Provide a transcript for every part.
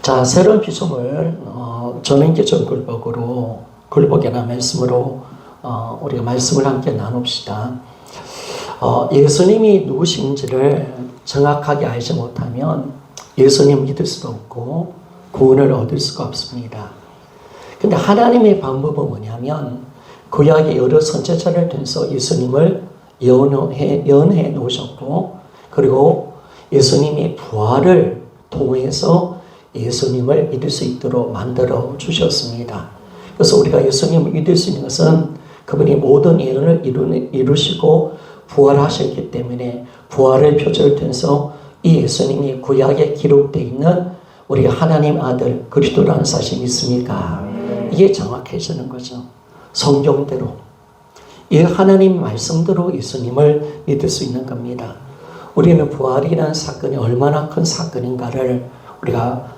자, 새로운 비전을 전인계적 굴복이나 말씀으로 우리가 말씀을 함께 나눕시다. 예수님이 누구신지를 정확하게 알지 못하면 예수님 믿을 수도 없고 구원을 얻을 수가 없습니다. 근데 하나님의 방법은 뭐냐면 구약의 여러 선지자를 통해서 예수님을 예언해 놓으셨고, 그리고 예수님의 부활을 통해서 예수님을 믿을 수 있도록 만들어 주셨습니다. 그래서 우리가 예수님을 믿을 수 있는 것은 그분이 모든 예언을 이루시고 부활하셨기 때문에 부활의 표적을 통해서 이 예수님이 구약에 기록되어 있는 우리 하나님 아들 그리스도라는 사실 믿습니까? 이게 정확해지는 거죠. 성경대로, 이 하나님 말씀대로 예수님을 믿을 수 있는 겁니다. 우리는 부활이라는 사건이 얼마나 큰 사건인가를 우리가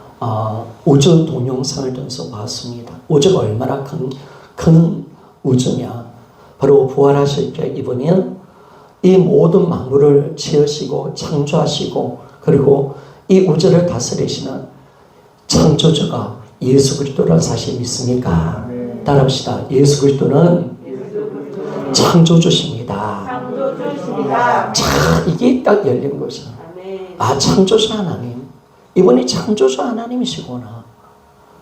우주 동영상을 통해서 봤습니다. 우주가 얼마나 큰 우주냐. 바로 부활하실 때 이분은 이 모든 만물을 지으시고 창조하시고 그리고 이 우주를 다스리시는 창조주가 예수 그리스도라는 사실 믿습니까? 따라합시다. 예수 그리스도는 창조주십니다. 자, 이게 딱 열린 거죠. 창조주 하나님. 이분이 창조주 하나님이시구나.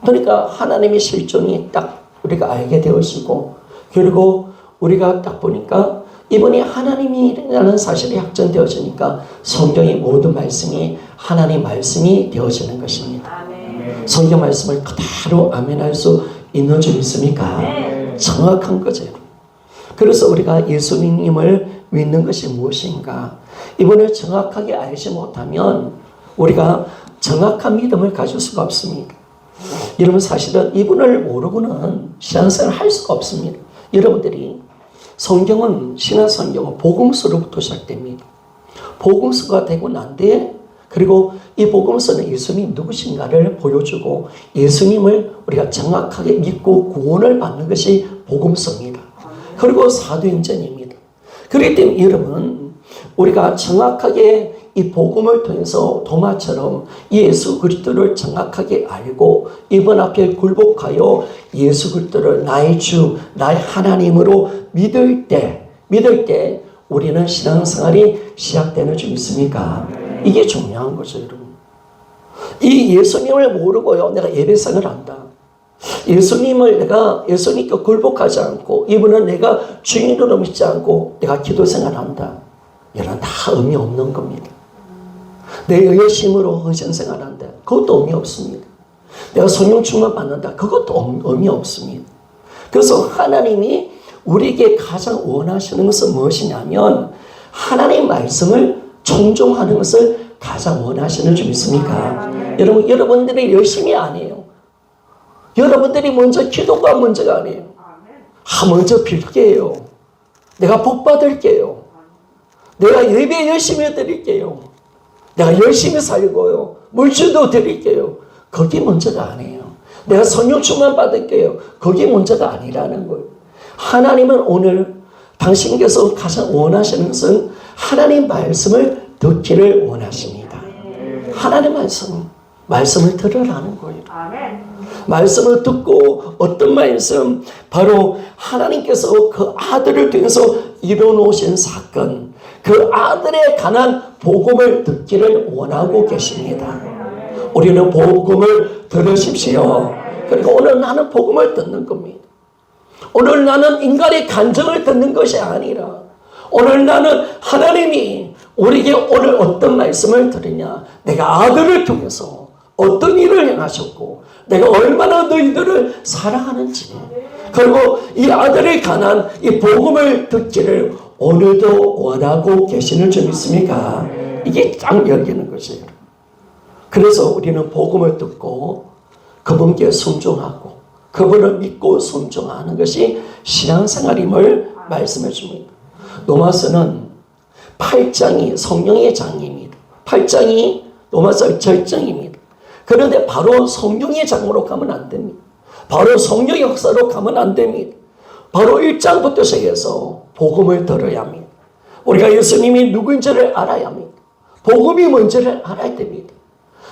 그러니까 하나님의 실존이 딱 우리가 알게 되어지고, 그리고 우리가 딱 보니까 이분이 하나님이라는 사실이 확정되어지니까 성경의 모든 말씀이 하나님 말씀이 되어지는 것입니다. 성경 말씀을 그대로 아멘할 수 있는 줄 믿습니까? 정확한 거죠. 그래서 우리가 예수님을 믿는 것이 무엇인가? 이분을 정확하게 알지 못하면 우리가 정확한 믿음을 가질 수가 없습니다. 여러분, 사실은 이분을 모르고는 신앙생활을 할 수가 없습니다. 여러분들이 성경은, 신약 성경은 복음서로부터 시작됩니다. 복음서가 되고 난 뒤에, 그리고 이 복음서는 예수님이 누구신가를 보여주고 예수님을 우리가 정확하게 믿고 구원을 받는 것이 복음서입니다. 그리고 사도행전입니다. 그렇기 때문에 여러분, 우리가 정확하게 이 복음을 통해서 도마처럼 예수 그리스도를 정확하게 알고 이분 앞에 굴복하여 예수 그리스도를 나의 주, 나의 하나님으로 믿을 때 우리는 신앙생활이 시작되는 줄 믿습니까? 이게 중요한 거죠, 여러분. 이 예수님을 모르고요, 내가 예배생을 한다. 예수님께 굴복하지 않고 이분은 내가 주인으로 믿지 않고 내가 기도생활을 한다. 이런 다 의미 없는 겁니다. 내 열심으로 헌신생활을 한다. 그것도 의미 없습니다. 내가 성령 충만 받는다. 그것도 의미 없습니다. 그래서 하나님이 우리에게 가장 원하시는 것은 무엇이냐면 하나님의 말씀을 청종하는 것을 가장 원하시는 줄 믿습니까? 여러분들이 열심히 아니에요. 여러분들이 먼저 기도가 문제가 아니에요. 먼저 빌게요. 내가 복 받을게요. 내가 예배 열심히 드릴게요. 내가 열심히 살고요. 물질도 드릴게요. 그게 문제가 아니에요. 내가 성령 충만 받을게요. 그게 문제가 아니라는 거예요. 하나님은 오늘 당신께서 가장 원하시는 것은 하나님 말씀을 듣기를 원하십니다. 하나님 말씀을 들으라는 거예요. 말씀을 듣고 어떤 말씀? 바로 하나님께서 그 아들을 통해서 이뤄놓으신 사건, 그 아들에 관한 복음을 듣기를 원하고 계십니다. 우리는 복음을 들으십시오. 그러니까 오늘 나는 복음을 듣는 겁니다. 오늘 나는 인간의 감정을 듣는 것이 아니라 오늘 나는 하나님이 우리에게 오늘 어떤 말씀을 들으냐, 내가 아들을 통해서 어떤 일을 행하셨고 내가 얼마나 너희들을 사랑하는지, 그리고 이 아들에 관한 이 복음을 듣기를 오늘도 원하고 계시는 줄 믿습니까? 이게 딱 열리는 것이에요. 그래서 우리는 복음을 듣고 그분께 순종하고 그분을 믿고 순종하는 것이 신앙생활임을 말씀해 줍니다. 로마서는 8장이 성령의 장입니다. 8장이 로마서 절정입니다. 그런데 바로 성령의 장으로 가면 안 됩니다. 바로 성령의 역사로 가면 안 됩니다. 바로 1장부터 시작해서 복음을 들어야 합니다. 우리가 예수님이 누구인지를 알아야 합니다. 복음이 뭔지를 알아야 됩니다.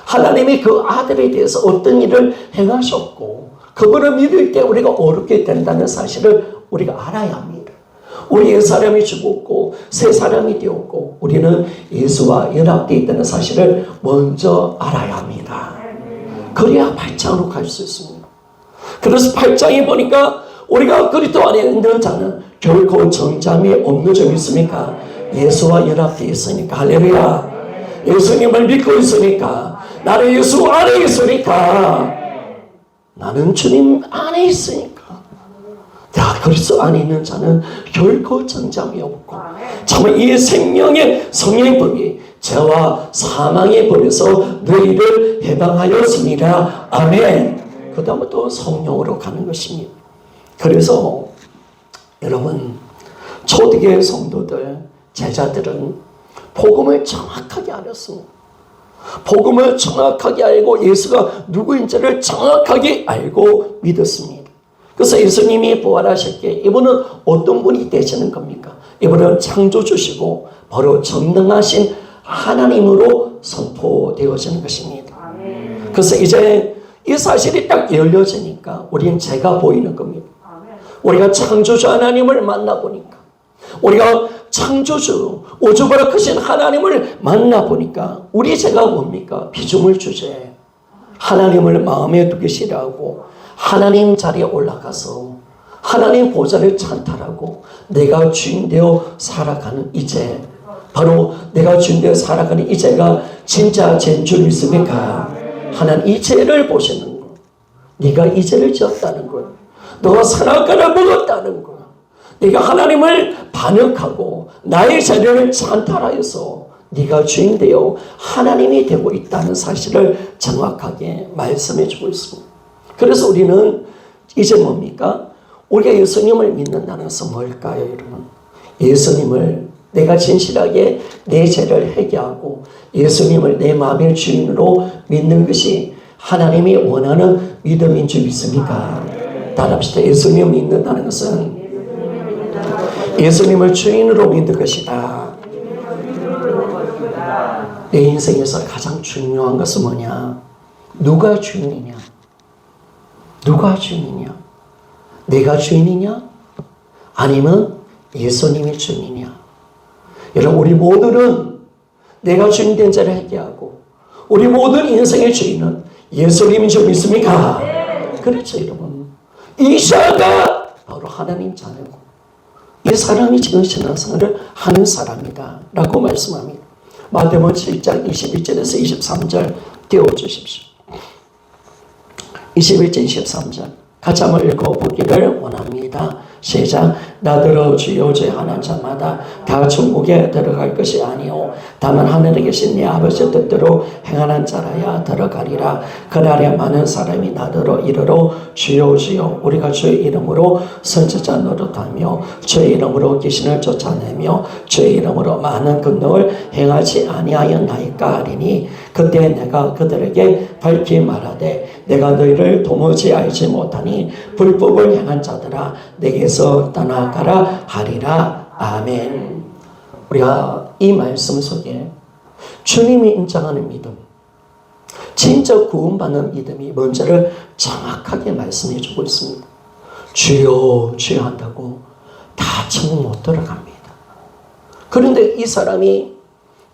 하나님이 그 아들에 대해서 어떤 일을 행하셨고 그분을 믿을 때 우리가 어렵게 된다는 사실을 우리가 알아야 합니다. 우리 옛 사람이 죽었고 새 사람이 되었고 우리는 예수와 연합되어 있다는 사실을 먼저 알아야 합니다. 그래야 8장으로 갈 수 있습니다. 그래서 8장에 보니까 우리가 그리스도 안에 있는 자는 결코 정잠이 없는 점 있습니까? 예수와 연합되어 있으니까. 할렐루야. 예수님을 믿고 있으니까. 나는 예수 안에 있으니까. 나는 주님 안에 있으니까. 야, 그리스도 안에 있는 자는 결코 정잠이 없고 정말 이 생명의 성령법이 죄와 사망의 법에서 너희를 해방하였습니다. 아멘. 그 다음에 또 성령으로 가는 것입니다. 그래서 여러분 초대교회 성도들 제자들은 복음을 정확하게 알았습니다. 복음을 정확하게 알고 예수가 누구인지를 정확하게 알고 믿었습니다. 그래서 예수님이 부활하셨기에 이분은 어떤 분이 되시는 겁니까? 이분은 창조주시고 바로 전능하신 하나님으로 선포되어지는 것입니다. 그래서 이제 이 사실이 딱 열려지니까 우리는 죄가 보이는 겁니다. 우리가 창조주 하나님을 만나보니까 우리가 창조주 우주보라 크신 하나님을 만나보니까 우리 죄가 뭡니까? 피조물 주제 하나님을 마음에 두기 싫어하고 하나님 자리에 올라가서 하나님 보좌를 찬탈하고 내가 주인 되어 살아가는 이 죄 바로 내가 주인 되어 살아가는 이 죄가 진짜 죄인 줄 믿습니까? 하나님 이 죄를 보시는 거 네가 이 죄를 지었다는 거 너가 선악과를 먹었다는 거 네가 하나님을 반역하고 나의 자리를 찬탈하여서 네가 주인 되어 하나님이 되고 있다는 사실을 정확하게 말씀해 주고 있습니다. 그래서 우리는 이제 뭡니까? 우리가 예수님을 믿는다는 것은 뭘까요, 여러분? 예수님을 내가 진실하게 내 죄를 회개하고 예수님을 내 마음의 주인으로 믿는 것이 하나님이 원하는 믿음인 줄 믿습니까? 따라합시다. 예수님을 믿는다는 것은 예수님을 주인으로 믿는 것이다. 내 인생에서 가장 중요한 것은 뭐냐? 누가 주인이냐? 누가 주인이냐? 내가 주인이냐? 아니면 예수님이 주인이냐? 여러분 우리 모두는 내가 주인 된 자를 회개하고 우리 모든 인생의 주인은 예수님인 줄 믿습니까? 그렇죠 여러분. 이샤가 바로 하나님 자녀고 이 사람이 지금 신앙생활을 하는 사람이다 라고 말씀합니다. 마태복음 7장 21절에서 23절 띄워주십시오. 21절 23절 같이 한번 읽어보기를 원합니다. 시작. 나더러 주여 주의 하는 자마다 다 천국에 들어갈 것이 아니오 다만 하늘에 계신 내 아버지 뜻대로 행하는 자라야 들어가리라. 그날에 많은 사람이 나더러 이르러 주여 주여 우리가 주의 이름으로 선지자 노릇하며 주의 이름으로 귀신을 쫓아내며 주의 이름으로 많은 근능을 행하지 아니하였나이까 하리니 그때 내가 그들에게 밝히 말하되 내가 너희를 도무지 알지 못하니 불법을 행한 자들아 내게서 떠나가라 하리라. 아멘. 우리가 이 말씀 속에 주님이 인정하는 믿음 진짜 구원받는 믿음이 뭔지를 정확하게 말씀해 주고 있습니다. 주여 주여 한다고 다 천국 못 들어갑니다. 그런데 이 사람이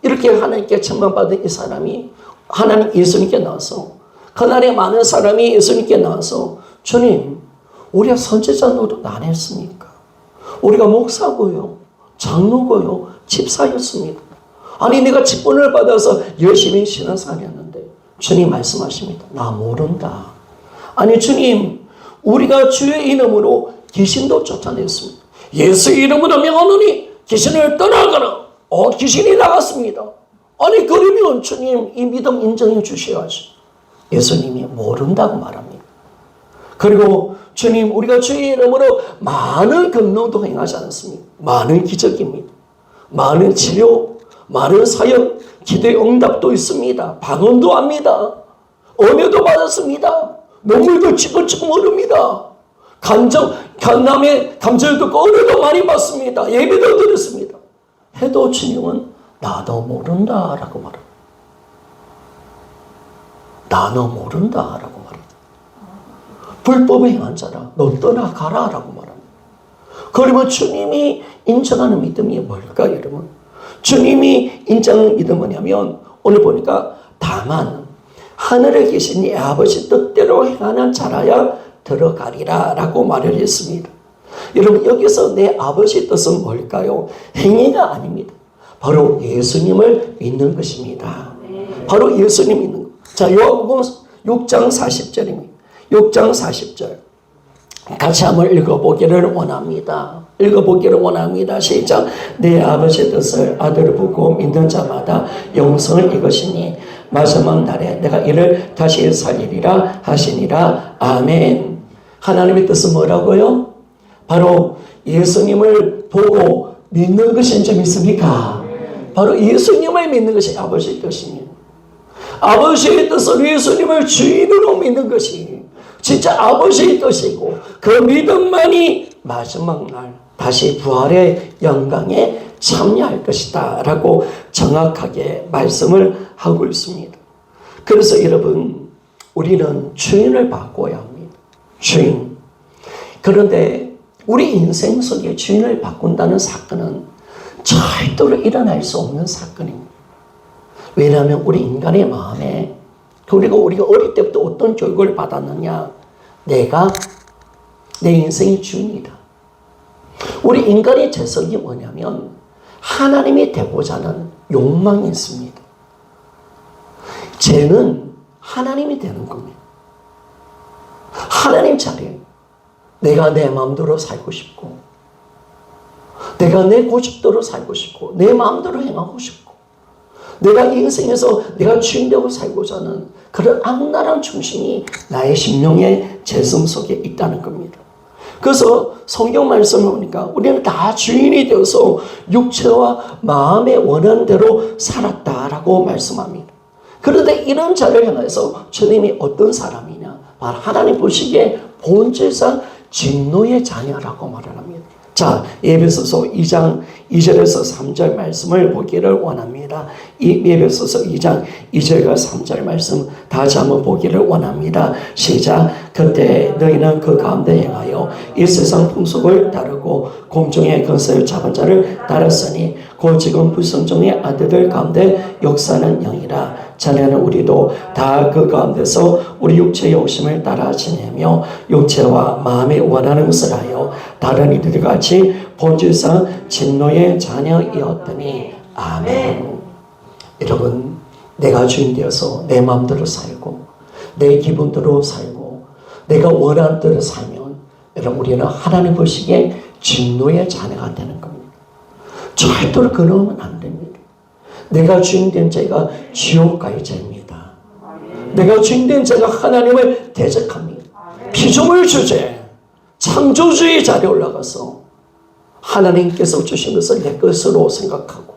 이렇게 하나님께 천만받은 이 사람이 하나님 예수님께 나와서 그날에 많은 사람이 예수님께 나와서 주님 우리가 선지자 노릇 안 했습니까? 우리가 목사고요 장로고요 집사였습니다. 아니 내가 직분을 받아서 열심히 신앙생활 했는데 주님 말씀하십니다. 나 모른다. 아니 주님 우리가 주의 이름으로 귀신도 쫓아냈습니다. 예수 이름으로 명하노니 귀신을 떠나가라. 귀신이 나갔습니다. 아니 그러면 주님 이 믿음 인정해 주셔야지. 예수님이 모른다고 말합니다. 그리고 주님 우리가 주의 이름으로 많은 권능도 행하지 않습니까? 많은 기적입니다. 많은 치료, 많은 사역, 기도의 응답도 있습니다. 방언도 합니다. 은혜도 받았습니다. 눈물도 치고치고 흐릅니다. 간남의 감정을 듣고 은혜도 많이 받습니다. 예배도 드렸습니다. 해도 주님은 나도 모른다라고 말합니다. 나 너 모른다 라고 말합니다. 불법에 행한 자라 너 떠나가라 라고 말합니다. 그러면 주님이 인정하는 믿음이 뭘까 여러분? 주님이 인정하는 믿음은 뭐냐면 오늘 보니까 다만 하늘에 계신 이 아버지 뜻대로 행하는 자라야 들어가리라 라고 말을 했습니다. 여러분 여기서 내 아버지 뜻은 뭘까요? 행위가 아닙니다. 바로 예수님을 믿는 것입니다. 바로 예수님 믿는 것. 자, 요한복음 6장 40절입니다. 6장 40절. 같이 한번 읽어보기를 원합니다. 읽어보기를 원합니다. 시작. 내 아버지의 뜻을 아들을 보고 믿는 자마다 영생을 이것이니 마지막 날에 내가 이를 다시 살리리라 하시니라. 아멘. 하나님의 뜻은 뭐라고요? 바로 예수님을 보고 믿는 것인 줄 믿습니까? 바로 예수님을 믿는 것이 아버지의 뜻입니다. 아버지의 뜻은 예수님을 주인으로 믿는 것이 진짜 아버지의 뜻이고 그 믿음만이 마지막 날 다시 부활의 영광에 참여할 것이다 라고 정확하게 말씀을 하고 있습니다. 그래서 여러분 우리는 주인을 바꿔야 합니다. 주인. 그런데 우리 인생 속에 주인을 바꾼다는 사건은 절대로 일어날 수 없는 사건입니다. 왜냐하면 우리 인간의 마음에 우리가 어릴 때부터 어떤 교육을 받았느냐. 내가 내 인생의 주인이다. 우리 인간의 재성이 뭐냐면 하나님이 되고자 하는 욕망이 있습니다. 죄는 하나님이 되는 겁니다. 하나님 자리에 내가 내 마음대로 살고 싶고 내가 내 고집대로 살고 싶고 내 마음대로 행하고 싶고 내가 이 인생에서 내가 주인되고 살고자 하는 그런 악랄한 중심이 나의 심령의 재성 속에 있다는 겁니다. 그래서 성경 말씀을 보니까 우리는 다 주인이 되어서 육체와 마음의 원하는 대로 살았다라고 말씀합니다. 그런데 이런 자를 향해서 주님이 어떤 사람이냐? 바로 하나님 보시기에 본질상 진노의 자녀라고 말을 합니다. 자, 에베소서 2장 2절에서 3절 말씀을 보기를 원합니다. 이 에베소서 2장 2절과 3절 말씀 다시 한번 보기를 원합니다. 시작. 그때 너희는 그 가운데 행하여 이 세상 풍속을 따르고 공중의 권세를 잡은 자를 따랐으니 곧 지금 불성종의 아들들 가운데 역사는 영이라. 자네는 우리도 다 그 가운데서 우리 육체의 욕심을 따라 지내며 육체와 마음에 원하는 것을 하여 다른 이들과 같이 본질상 진노의 자녀이었더니. 아멘. 여러분 내가 주인 되어서 내 마음대로 살고 내 기분대로 살고 내가 원하는 대로 살면 여러분 우리는 하나님 보시기에 진노의 자녀가 되는 겁니다. 절대로 그러면 안 됩니다. 내가 주인된 죄가 지옥 갈 죄입니다. 내가 주인된 죄가 하나님을 대적합니다. 피조물 주제, 창조주의 자리에 올라가서 하나님께서 주신 것을 내 것으로 생각하고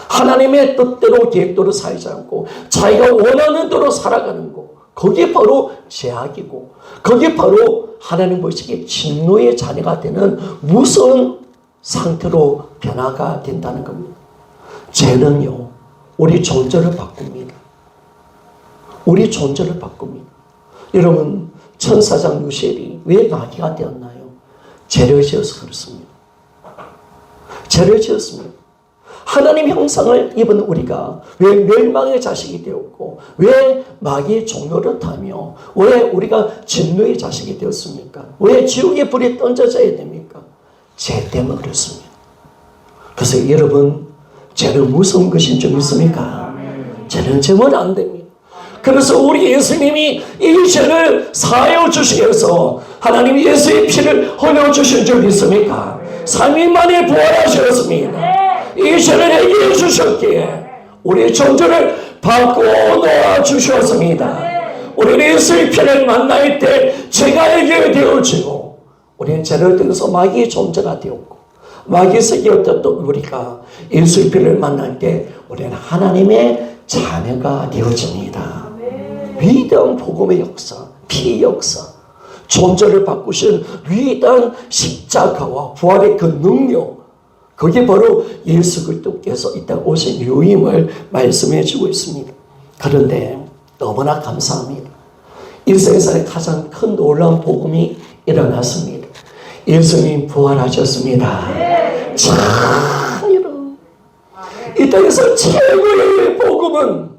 하나님의 뜻대로 계획대로 살지 않고 자기가 원하는 대로 살아가는 거, 그게 바로 죄악이고 그게 바로 하나님 보시기에 진노의 자녀가 되는 무서운 상태로 변화가 된다는 겁니다. 죄는요, 우리 존재를 바꿉니다. 우리 존재를 바꿉니다. 여러분, 천사장 루시엘이 왜 마귀가 되었나요? 죄를 지어서 그렇습니다. 죄를 지었습니다. 하나님 형상을 입은 우리가 왜 멸망의 자식이 되었고 왜 마귀의 종노를 타며 왜 우리가 진노의 자식이 되었습니까? 왜 지옥의 불에 던져져야 됩니까? 죄 때문에 그렇습니다. 그래서 여러분 죄는 무서운 것인 줄 믿습니까? 죄는 지면 안 됩니다. 그래서 우리 예수님이 이 죄를 사하여 주시기 위해서 하나님 예수의 피를 흘려주신 줄 믿습니까? 3일 만에 부활하셨습니다. 이 죄를 해결해 주셨기에 우리의 존재를 바꿔 주셨습니다. 우리는 예수의 피를 만날 때 죄가 해결되어지고 우리는 죄를 통해서 마귀의 존재가 되었고 마귀의 세계였던 우리가 예수의 피를 만날 때 우리는 하나님의 자녀가 되어집니다. 위대한 복음의 역사, 피의 역사, 존재를 바꾸신 위대한 십자가와 부활의 그 능력, 그게 바로 예수 그리스도께서 이 땅 오신 유임을 말씀해 주고 있습니다. 그런데 너무나 감사합니다. 이 세상에 가장 큰 놀라운 복음이 일어났습니다. 예수님 부활하셨습니다. 참, 이 땅에서 최고의 복음은,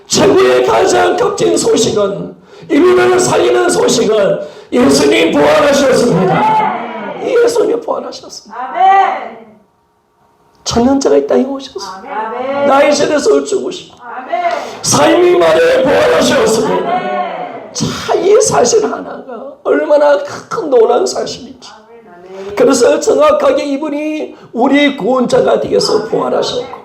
최고의 가장 값진 소식은, 인류를 살리는 소식은 예수님 부활하셨습니다. 예수님 부활하셨습니다. 천년자가 이 땅에 오셨습니다. 나의 죄에서 죽으시고 삶이 말에 부활하셨습니다. 자, 이 사실 하나가 얼마나 큰 놀라운 사실인지. 그래서 정확하게 이분이 우리 구원자가 되어서 부활하셨고,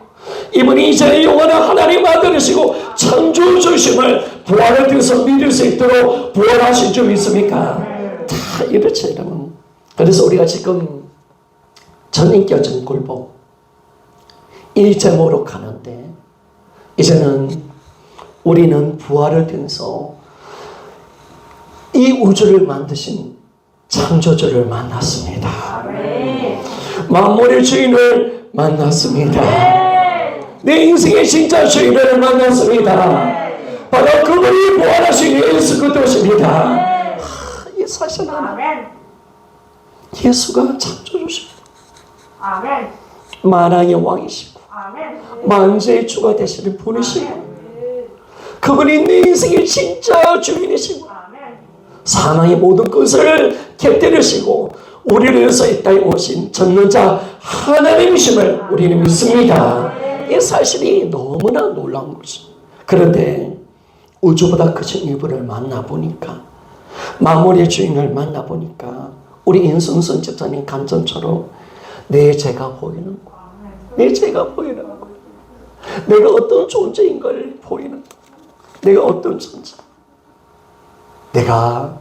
이분이 이제 영원한 하나님 아들이시고 창조주심을 부활을 통해서 믿을 수 있도록 부활하신 줄 믿습니까? 다 이렇죠, 여러분. 그래서 우리가 지금 전인격적인 굴복 이 제목으로 가는데, 이제는 우리는 부활을 통해서 이 우주를 만드신 창조주를 만났습니다. 만물의 주인을 만났습니다. 내 인생의 진짜 주인을 만났습니다. 바로 그분이 부활하신 예수 그리스도십니다. 이 사실 하나, 예수가 창조주십니다. 만왕의 왕이시고 만주의 주가 되시는 분이시고, 그분이 내 인생의 진짜 주인이시고 사망의 모든 것을 곁들이시고 우리를 위해서 이 땅에 오신 전능자 하나님이심을 우리는 믿습니다. 이 사실이 너무나 놀라운 거죠. 그런데 우주보다 크신 이분을 만나보니까, 만물의 주인을 만나보니까 우리 인순순 집사님 간증처럼 내 죄가 보이는 거야. 내 죄가 보이는 거야. 내가 어떤 존재인 걸 보이는 거야. 내가 어떤 존재. 내가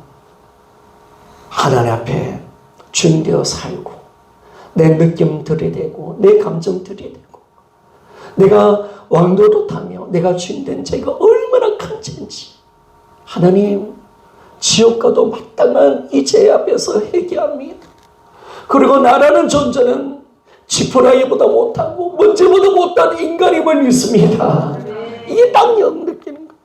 하나님 앞에 주인되어 살고, 내 느낌 들이대고, 내 감정 들이대고, 내가 왕노릇하며 내가 주인된 죄가 얼마나 큰 죄인지, 하나님 지옥과도 마땅한 이 죄 앞에서 회개합니다. 그리고 나라는 존재는 지푸라기보다 못하고 먼지보다 못한 인간임을 믿습니다. 이게 딱 영 느끼는 거예요.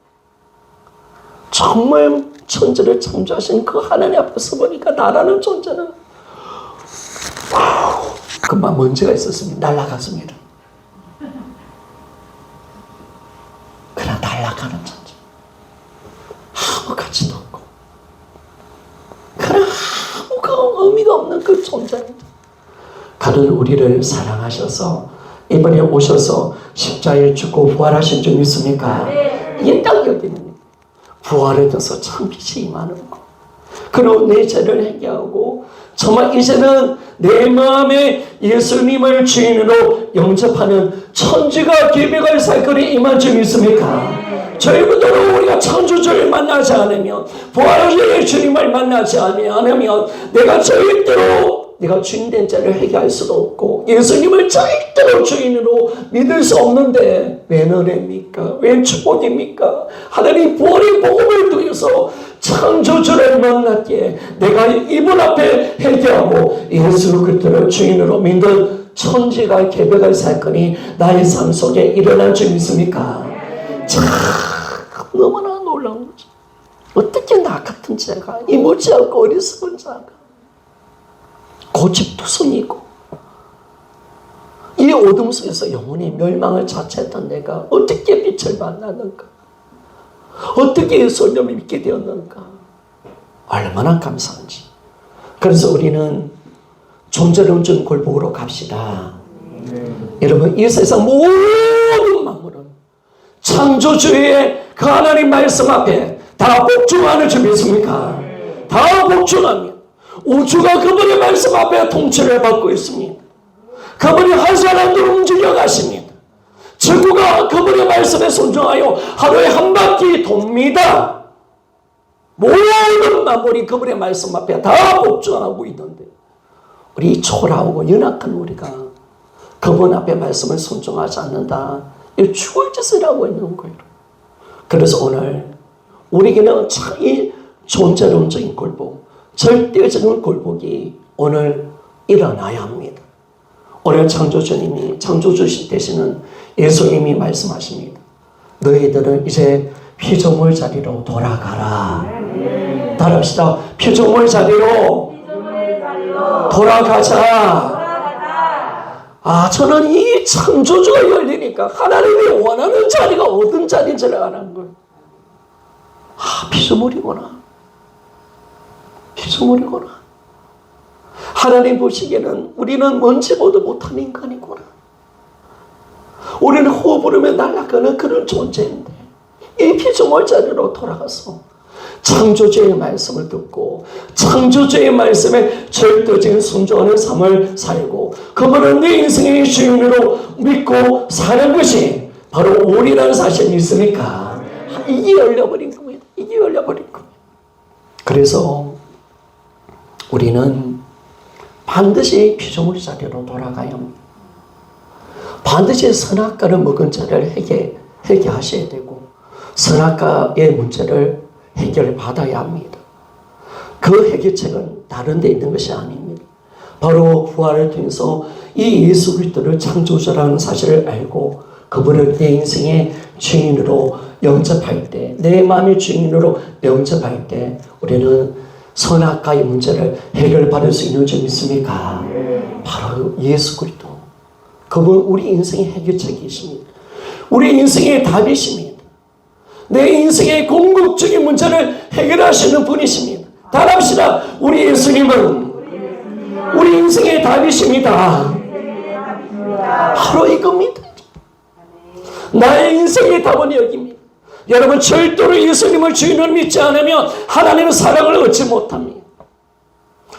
정말 천지를 창조하신 그 하나님 앞에서 보니까 나라는 존재는 금방 먼지가 있었습니다. 날아갔습니다. 그냥 날아가는 존재. 아무 가치도 없고 그냥 아무 의미가 없는 그 존재입니다. 그는 우리를 사랑하셔서 이번에 오셔서 십자가에 죽고 부활하신 줄 믿습니까? 이게 딱 여기는 부활에 대해서 참 빛이 임하는 거. 그리고 내 죄를 해결하고 정말 이제는 내 마음에 예수님을 주인으로 영접하는 천지가 계획할 사건이 임한 줄 믿습니까? 저희들은 우리가 창조주를 만나지 않으면, 부활하신 주님을 만나지 않으면 내가 절대로 내가 주인된 자를 회개할 수도 없고 예수님을 절대로 주인으로 믿을 수 없는데, 왜 은혜입니까? 왜 축복입니까? 하나님 부활의 복음을 통해서 창조주를 만났기에 내가 이분 앞에 회개하고 예수 그리스도를 주인으로 믿는 천지가 개벽할 사건이 나의 삶 속에 일어날 줄 믿습니까? 참 너무나 놀라운 거죠. 어떻게 나 같은 자가, 이 못지않고 어리석은 자가, 고집투성이고 이 어둠 속에서 영원히 멸망을 자처했던 내가 어떻게 빛을 만나는가, 어떻게 예수님을 믿게 되었는가, 얼마나 감사한지. 그래서 우리는 존재를 준 골복으로 갑시다. 여러분, 이 세상 모든 만물은 창조주의 그 하나님 말씀 앞에 다 복종하는 줄 믿습니까? 다 복종합니다. 우주가 그분의 말씀 앞에 통치를 받고 있습니다. 그분이 한 사람도 움직여 가십니다. 지구가 그분의 말씀에 순종하여 하루에 한 바퀴 돕니다. 모든 만물이 그분의 말씀 앞에 다 복종하고 있는데, 우리 초라하고 연약한 우리가 그분 앞에 말씀을 순종하지 않는다, 이 죽을 짓을 하고 있는 거예요. 그래서 오늘 우리에게는 참 이 존재론적인 굴복, 절대적인 굴복이 오늘 일어나야 합니다. 오늘 창조주님이, 창조주 되시는 예수님이 말씀하십니다. 너희들은 이제 피조물 자리로 돌아가라. 따라합시다. 피조물 자리로 돌아가자. 저는 이 창조주가 열리니까 하나님이 원하는 자리가 어떤 자리인지를 아는 거예요. 피조물이구나. 피조물이구나. 하나님 보시기에는 우리는 먼지보도 못한 인간이구나. 우리는 호흡 부르며 날아가는 그런 존재인데 이 피조물 자리로 돌아가서 창조주의 말씀을 듣고 창조주의 말씀에 절대적인 순종하는 삶을 살고 그분은 내 인생의 주인으로 믿고 사는 것이 바로 우리라는 사실을 믿습니까? 이게 열려버린 겁니다. 이게 열려버린 겁니다. 그래서 우리는 반드시 피조물 자리로 돌아가야 합니다. 반드시 선악과를 먹은 자를 해결하셔야 되고 선악과의 문제를 해결받아야 합니다. 그 해결책은 다른 데 있는 것이 아닙니다. 바로 부활을 통해서 이 예수 그리스도를 창조주라는 사실을 알고 그분을 내 인생의 주인으로 영접할 때, 내 마음의 주인으로 영접할 때 우리는 선악과의 문제를 해결받을 수 있는 줄 믿습니까? 바로 예수 그리스도. 그분 우리 인생의 해결책이십니다. 우리 인생의 답이십니다. 내 인생의 궁극적인 문제를 해결하시는 분이십니다. 따라합시다. 우리 예수님은 우리 인생의 답이십니다. 바로 이겁니다. 나의 인생의 답은 여기입니다. 여러분 절대로 예수님을 주인으로 믿지 않으면 하나님의 사랑을 얻지 못합니다.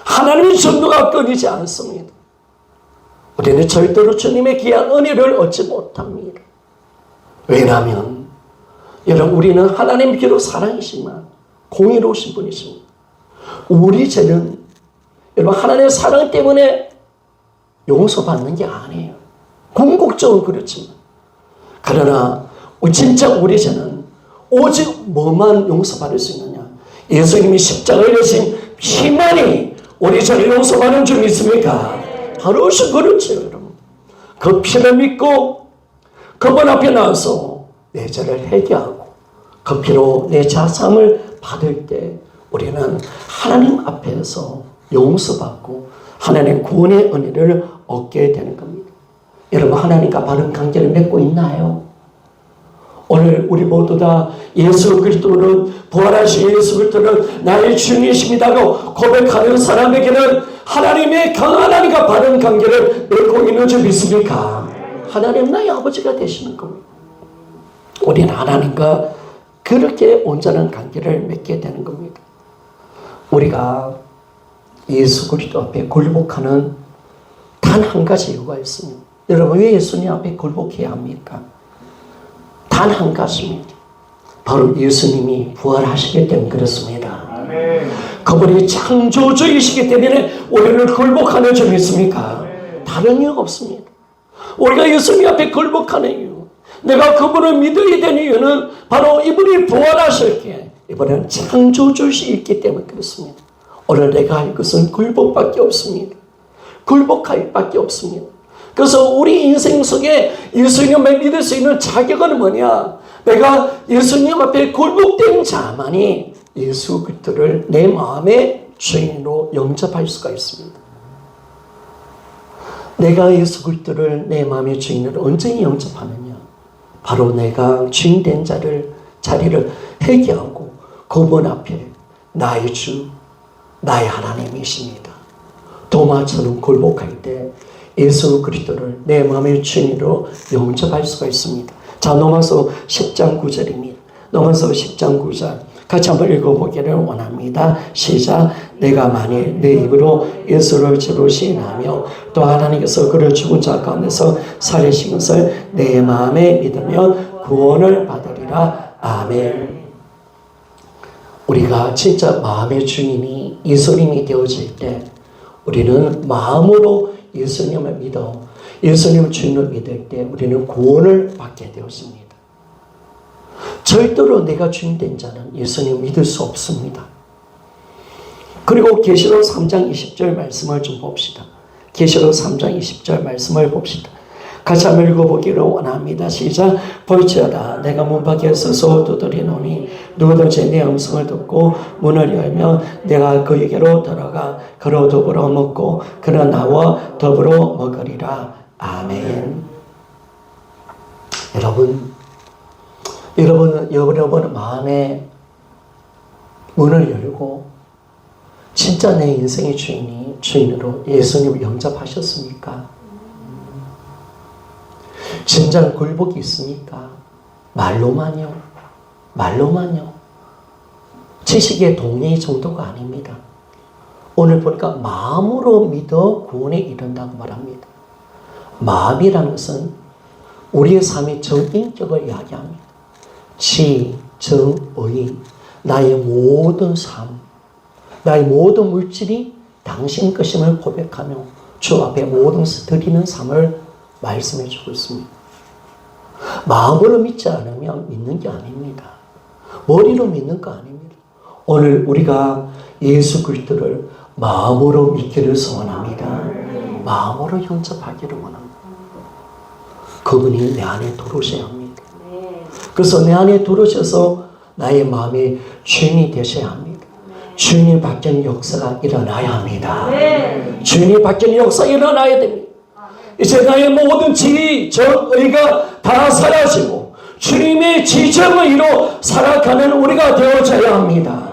하나님의 전도가 끊이지 않습니다. 우리는 절대로 주님의 귀한 은혜를 얻지 못합니다. 왜냐하면 여러분 우리는 하나님 비록 사랑이시지만 공의로우신 분이십니다. 우리 죄는 여러분 하나님의 사랑 때문에 용서받는 게 아니에요. 궁극적으로 그렇지만 그러나 진짜 우리 죄는 오직 뭐만 용서받을 수 있느냐? 예수님이 십자가에 지신 피만이 우리 죄를 용서받는 줄 믿습니까? 바로 그렇죠 여러분. 그 피를 믿고 그분 앞에 나와서 내 죄를 해결하고 그 피로 내 자상을 받을 때 우리는 하나님 앞에서 용서받고 하나님 구원의 은혜를 얻게 되는 겁니다. 여러분 하나님과 바른 관계를 맺고 있나요? 오늘 우리 모두 다 예수 그리스도는 부활하신 예수 그리스도는 나의 주님이십니다고 고백하는 사람에게는 하나님의 강한 하나님과 바른 관계를 맺고 있는 줄 믿습니까? 하나님 나의 아버지가 되시는 겁니다. 우리는 하나님과 그렇게 온전한 관계를 맺게 되는 겁니다. 우리가 예수 그리스도 앞에 굴복하는 단 한 가지 이유가 있습니다. 여러분 왜 예수님 앞에 굴복해야 합니까? 단 한 가지입니다. 바로 예수님이 부활하시기 때문에 그렇습니다. 아멘. 그분이 창조주이시기 때문에 우리를 굴복하는 줄 믿습니까? 다른 이유가 없습니다. 우리가 예수님 앞에 굴복하는 이유, 내가 그분을 믿어야 되는 이유는 바로 이분이 부활하셨기에 이분은 창조주이시기 때문에 그렇습니다. 오늘 내가 할 것은 굴복밖에 없습니다. 굴복할 밖에 없습니다. 그래서 우리 인생 속에 예수님을 믿을 수 있는 자격은 뭐냐? 내가 예수님 앞에 굴복된 자만이 예수 그리스도를 내 마음의 주인으로 영접할 수가 있습니다. 내가 예수 그리스도를 내 마음의 주인으로 언제 영접하느냐? 바로 내가 주인된 자리를 회개하고 그분 앞에 나의 주, 나의 하나님이십니다. 도마처럼 굴복할 때 예수 그리스도를 내 마음의 주인으로 영접할 수가 있습니다. 자, 로마서 10장 9절입니다. 로마서 10장 9절 같이 한번 읽어보기를 원합니다. 시작. 내가 만일 내 입으로 예수를 주로 시인하며 또 하나님께서 그를 죽은 자 가운데서 살리신 것을 내 마음에 믿으면 구원을 받으리라. 아멘. 우리가 진짜 마음의 주인이 예수님이 되어질 때 우리는 마음으로 예수님을 믿어 예수님을 주인으로 믿을 때 우리는 구원을 받게 되었습니다. 절대로 내가 주인된 자는 예수님을 믿을 수 없습니다. 그리고 계시록 3장 20절 말씀을 좀 봅시다. 계시록 3장 20절 말씀을 봅시다. 같이 한번 읽어보기를 원합니다. 시작. 볼지어다 내가 문 밖에 서서 두드리노니 누구든지 내 음성을 듣고 문을 열면 내가 그에게로 들어가 그로 더불어 먹고 그는 나와 더불어 먹으리라. 아멘. 여러분 마음에 문을 열고 진짜 내 인생의 주인으로 예수님을 영접하셨습니까? 진정 굴복이 있습니까? 말로만요. 지식의 동의 정도가 아닙니다. 오늘 보니까 마음으로 믿어 구원에 이른다고 말합니다. 마음이라는 것은 우리의 삶의 정인격을 이야기합니다. 지, 정, 의, 나의 모든 삶, 나의 모든 물질이 당신 것임을 고백하며 주 앞에 모든 것을 드리는 삶을 말씀해 주고 있습니다. 마음으로 믿지 않으면 믿는 게 아닙니다. 머리로 믿는 거 아닙니다. 오늘 우리가 예수 그리스도를 마음으로 믿기를 소원합니다. 마음으로 영접하기를 원합니다. 그분이 내 안에 들어오셔야 합니다. 그래서 내 안에 들어오셔서 나의 마음의 주인이 되셔야 합니다. 주인이 바뀌는 역사가 일어나야 합니다. 주인이 바뀌는 역사가 일어나야 됩니다. 이제 나의 모든 지, 정, 의가 다 사라지고 주님의 지정의로 살아가는 우리가 되어져야 합니다.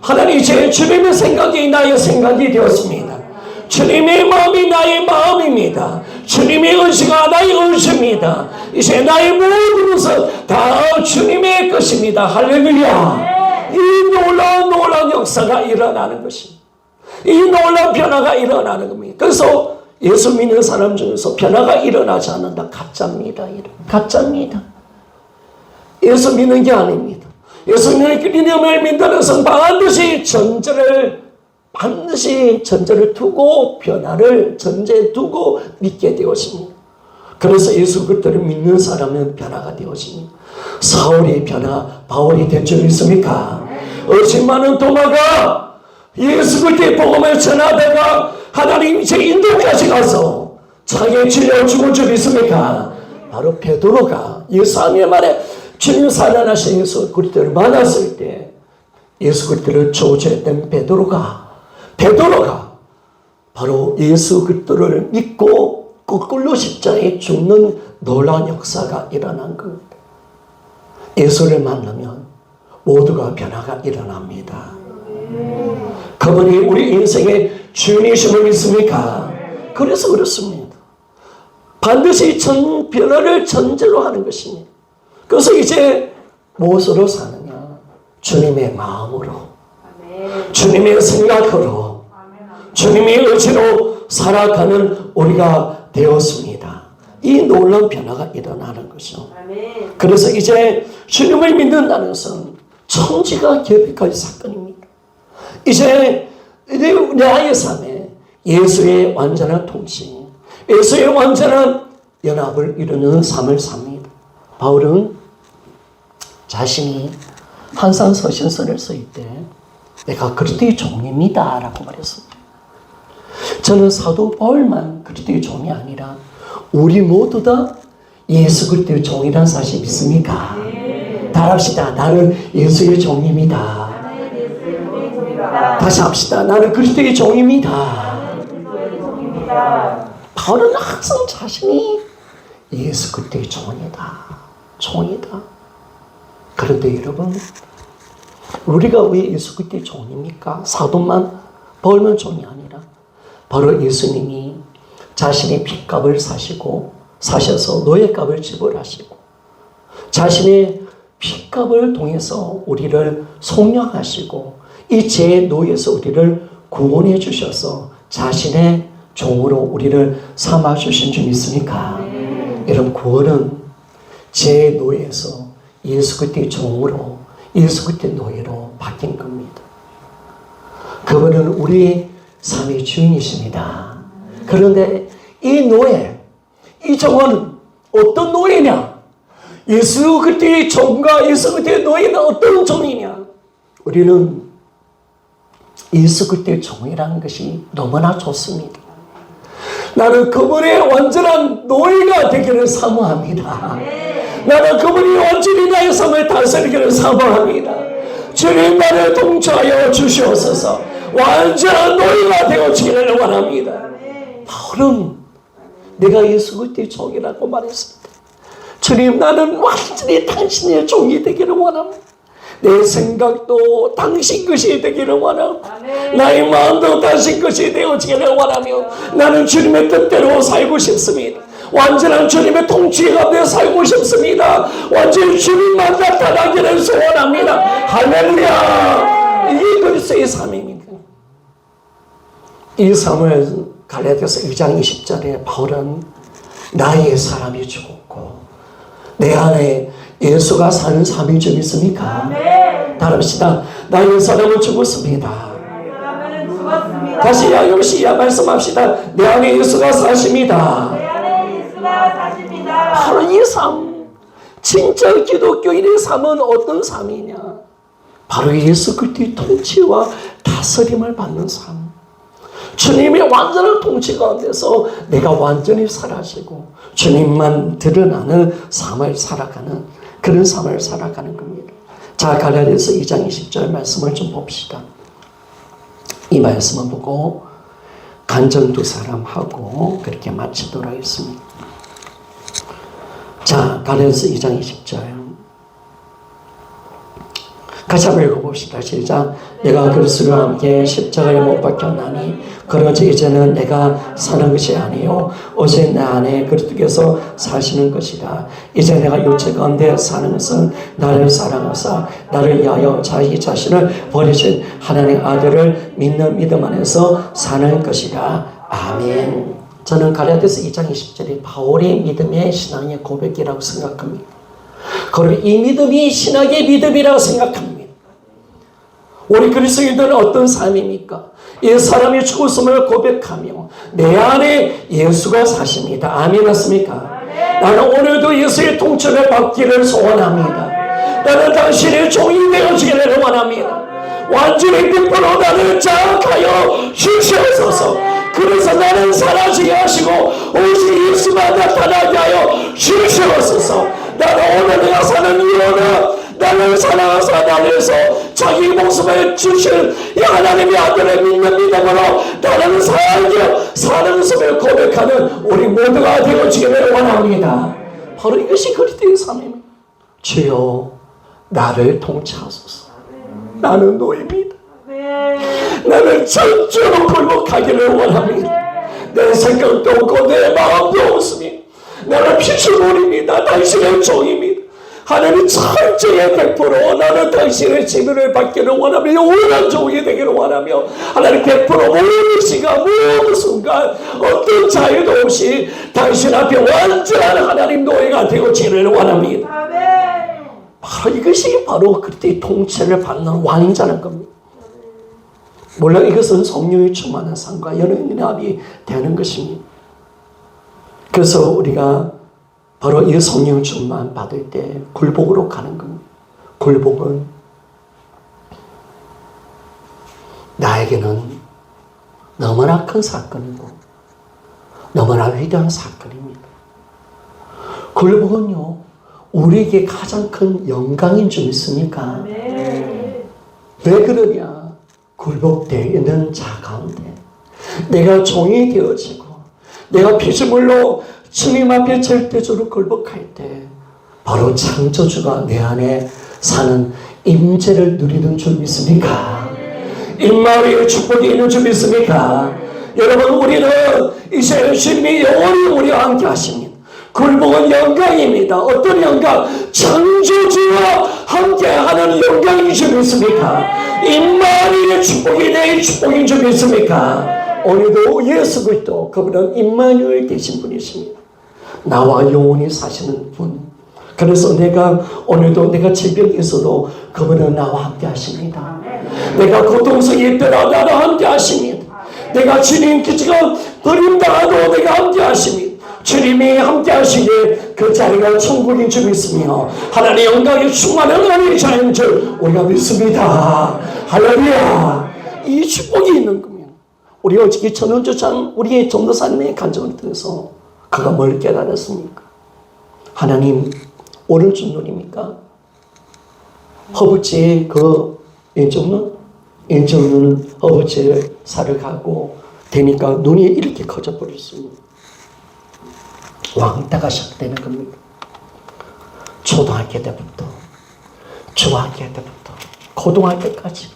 하나님 이제 주님의 생각이 나의 생각이 되었습니다. 주님의 마음이 나의 마음입니다. 주님의 의지가 나의 의지입니다. 이제 나의 모든 것은 다 주님의 것입니다. 할렐루야. 이 놀라운 역사가 일어나는 것입니다. 이 놀라운 변화가 일어나는 겁니다. 그래서 예수 믿는 사람 중에서 변화가 일어나지 않는다. 가짜입니다. 예수 믿는 게 아닙니다. 예수 믿는 이름을 믿는 것은 반드시 전제를 두고 변화를 전제에 두고 믿게 되었습니다. 그래서 예수 그리스도를 믿는 사람은 변화가 되었습니다. 사울의 변화 바울이 된 줄 믿습니까? 의심 많은 도마가 예수 그리스도의 복음을 전하다가 하나님 제 인도까지 가서 자기의 진리를 죽은 줄 믿습니까? 바로 베드로가 예수님의 말에 주님 살아나신 예수 그리스도를 만났을 때 예수 그리스도를 저주했던 베드로가 바로 예수 그리스도를 믿고 거꾸로 십자가에 죽는 놀라운 역사가 일어난 겁니다. 예수를 만나면 모두가 변화가 일어납니다. 그분이 우리 인생의 주인이심을 믿습니까? 그래서 그렇습니다. 반드시 변화를 전제로 하는 것입니다. 그래서 이제 무엇으로 사느냐? 주님의 마음으로, 주님의 생각으로, 주님의 의지로 살아가는 우리가 되었습니다. 이 놀라운 변화가 일어나는 것이죠. 그래서 이제 주님을 믿는다는 것은 천지가 결핍할 사건입니다. 이제 나의 삶에 예수의 완전한 통치, 예수의 완전한 연합을 이루는 삶을 삽니다. 바울은 자신이 항상 서신서를 쓸 때 내가 그리스도의 종입니다 라고 말했습니다. 저는 사도 바울만 그리스도의 종이 아니라 우리 모두 다 예수 그리스도의 종이라는 사실 믿습니까? 따라합시다. 나는 예수의 종입니다. 다시 합시다. 나는 그리스도의 종입니다. 바울은 항상 자신이 예수 그리스도의 종이다. 그런데 여러분, 우리가 왜 예수 그리스도의 종입니까? 사도만 바울만 종이 아니라 바로 예수님이 자신의 핏값을 사셔서 노예값을 지불하시고 자신의 핏값을 통해서 우리를 속량하시고 이 죄의 노예에서 우리를 구원해 주셔서 자신의 종으로 우리를 삼아 주신 줄 믿습니까? 여러분, 구원은 죄의 노예에서 예수 그리스도의 종으로, 예수 그리스도의 노예로 바뀐 겁니다. 그분은 우리의 삶의 주인이십니다. 그런데 이 노예, 이 종은 어떤 노예냐? 예수 그리스도의 종과 예수 그리스도의 노예는 어떤 종이냐? 우리는 예수 그리스도의 종이라는 것이 너무나 좋습니다. 나는 그분의 완전한 노예가 되기를 사모합니다. 나는 그분이 완전히 나의 삶을 다스리기를 사모합니다. 주님 나를 통치하여 주시옵소서. 완전한 노예가 되어지기를 원합니다. 바울은 내가 예수 그리스도의 종이라고 말했습니다. 주님 나는 완전히 당신의 종이 되기를 원합니다. 내 생각도 당신 것이 되기를 원하고 나의 마음도 당신 것이 되어지기를 원하며 나는 주님의 뜻대로 살고 싶습니다. 완전한 주님의 통치 가운데 살고 싶습니다. 완전히 주님만 나타나기를 소원합니다. 할렐루야. 이게 그리스도의 삶입니다. 이 삶을 갈라디아서 2장 20절에 바울은 나의 사람이 죽었고 내 안에 예수가 사는 삶이 좀 있습니까? 따라합시다. 나의 사람은 죽었습니다. 다시 역시 말씀합시다. 내 안에 예수가 사십니다. 바로 이 삶, 진짜 기독교인의 삶은 어떤 삶이냐? 바로 예수 그리스도의 통치와 다스림을 받는 삶. 주님의 완전한 통치 가운데서 내가 완전히 사라지고 주님만 드러나는 삶을 살아가는 그런 삶을 살아가는 겁니다. 자, 갈라디아서 2장 20절 말씀을 좀 봅시다. 이 말씀을 보고 간증 두 사람 하고 그렇게 마치도록 하겠습니다. 자, 갈라디아서 2장 20절 같이 한번 읽어봅시다. 시작. 내가 그리스도와 함께 십자가에 못 박혔나니 그러지 이제는 내가 사는 것이 아니요 오직 내 안에 그리스도께서 사시는 것이라. 이제 내가 육체 가운데 사는 것은 나를 사랑하사 나를 위하여 자기 자신을 버리신 하나님의 아들을 믿는 믿음 안에서 사는 것이라. 아멘. 저는 갈라디아서 2장 20절이 바울의 믿음의 신앙의 고백이라고 생각합니다. 그리고 이 믿음이 신학의 믿음이라고 생각합니다. 우리 그리스도인들은 어떤 삶입니까? 이 사람이 죽었음을 고백하며 내 안에 예수가 사십니다. 아멘 맞습니까? 나는 오늘도 예수의 통치를 받기를 소원합니다. 나는 당신의 종이 되어지기를 원합니다. 완전히 100% 나를 장악하여 주시옵소서. 그래서 나는 사라지게 하시고 오직 예수만 나타나게 하여 주시옵소서. 나는 오늘 내가 사는 이유는 나를 사랑하사 나를 위해서 자기 목숨을 주신 이 하나님의 아들을 믿는 믿음으로 나는 사는 것을 고백하는 우리 모두가 되어지기를 원합니다. 바로 이것이 그리스도의 삶입니다. 주여 나를 통치하소서. 나는 노예입니다. 나는 전적으로 굴복하기를 원합니다. 내 생각도 없고 내 마음도 없습니다. 나는 피조물입니다. 당신의 종입니다. 하나님 철저히 100% 나는 당신의 지배를 받기를 원하며 영원한 종이 되기를 원하며 하나님 100% 모든 시간 모든 순간 어떤 자유도 없이 당신 앞에 완전한 하나님 노예가 되어지기를 원합니다. 바로 이것이 바로 그리스도의 통치를 받는 왕자는 겁니다. 물론 이것은 성령이 충만한 삶과 연합이 되는 것입니다. 그래서 우리가 바로 이 성령 충만 받을 때 굴복으로 가는 겁니다. 굴복은 나에게는 너무나 큰 사건이고 너무나 위대한 사건입니다. 굴복은요 우리에게 가장 큰 영광인 줄 믿습니까? 왜 그러냐? 굴복되어 있는 자 가운데 내가 종이 되어지고 내가 피조물로 주님 앞에 절대적으로 굴복할 때 바로 창조주가 내 안에 사는 임재를 누리는 줄 믿습니까? 임마누엘의 축복이 있는 줄 믿습니까? 여러분 우리는 이제 주님이 영원히 우리와 함께 하십니다. 굴복은 영광입니다. 어떤 영광? 창조주와 함께하는 영광인 줄 믿습니까? 임마누엘의 축복이 내 축복인 줄 믿습니까? 오늘도 예수 그리스도 그분은 임마누엘 되신 분이십니다. 나와 영원히 사시는 분. 그래서 내가 오늘도 내가 질병이 있어도 그분은 나와 함께 하십니다. 내가 고통스럽게 있더라 나와 함께 하십니다. 내가 주님 기지가 버림당하도 내가 함께 하십니다. 주님이 함께 하시기에 그 자리가 천국인 줄 믿으며 하나님의 영광이 충만한 하나님의 자인 줄 우리가 믿습니다. 할렐루야. 이 축복이 있는 겁니다. 우리 오직 천원주장 우리의 전도사님의 간증을 통해서 그가 뭘 깨달았습니까? 하나님 오른쪽 눈입니까? 허벅지에 그 왼쪽 눈은 허벅지에 살을 가고 되니까 눈이 이렇게 커져 버렸습니다. 왕따가 시작되는 겁니다. 초등학교 때부터 중학교 때부터 고등학교까지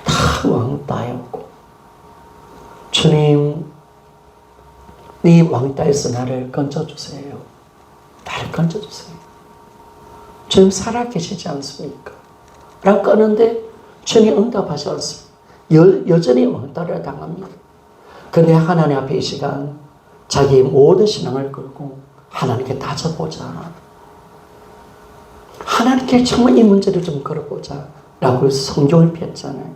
다 왕따였고, 주님 이 왕따에서 나를 건져주세요. 나를 건져주세요. 주님 살아계시지 않습니까? 라고 하는데 주님 응답하지 않습니다. 여전히 왕따를 당합니다. 근데 하나님 앞에 이 시간 자기의 모든 신앙을 걸고 하나님께 따져보자. 하나님께 정말 이 문제를 좀 걸어보자 라고 해서 성경을 폈잖아요.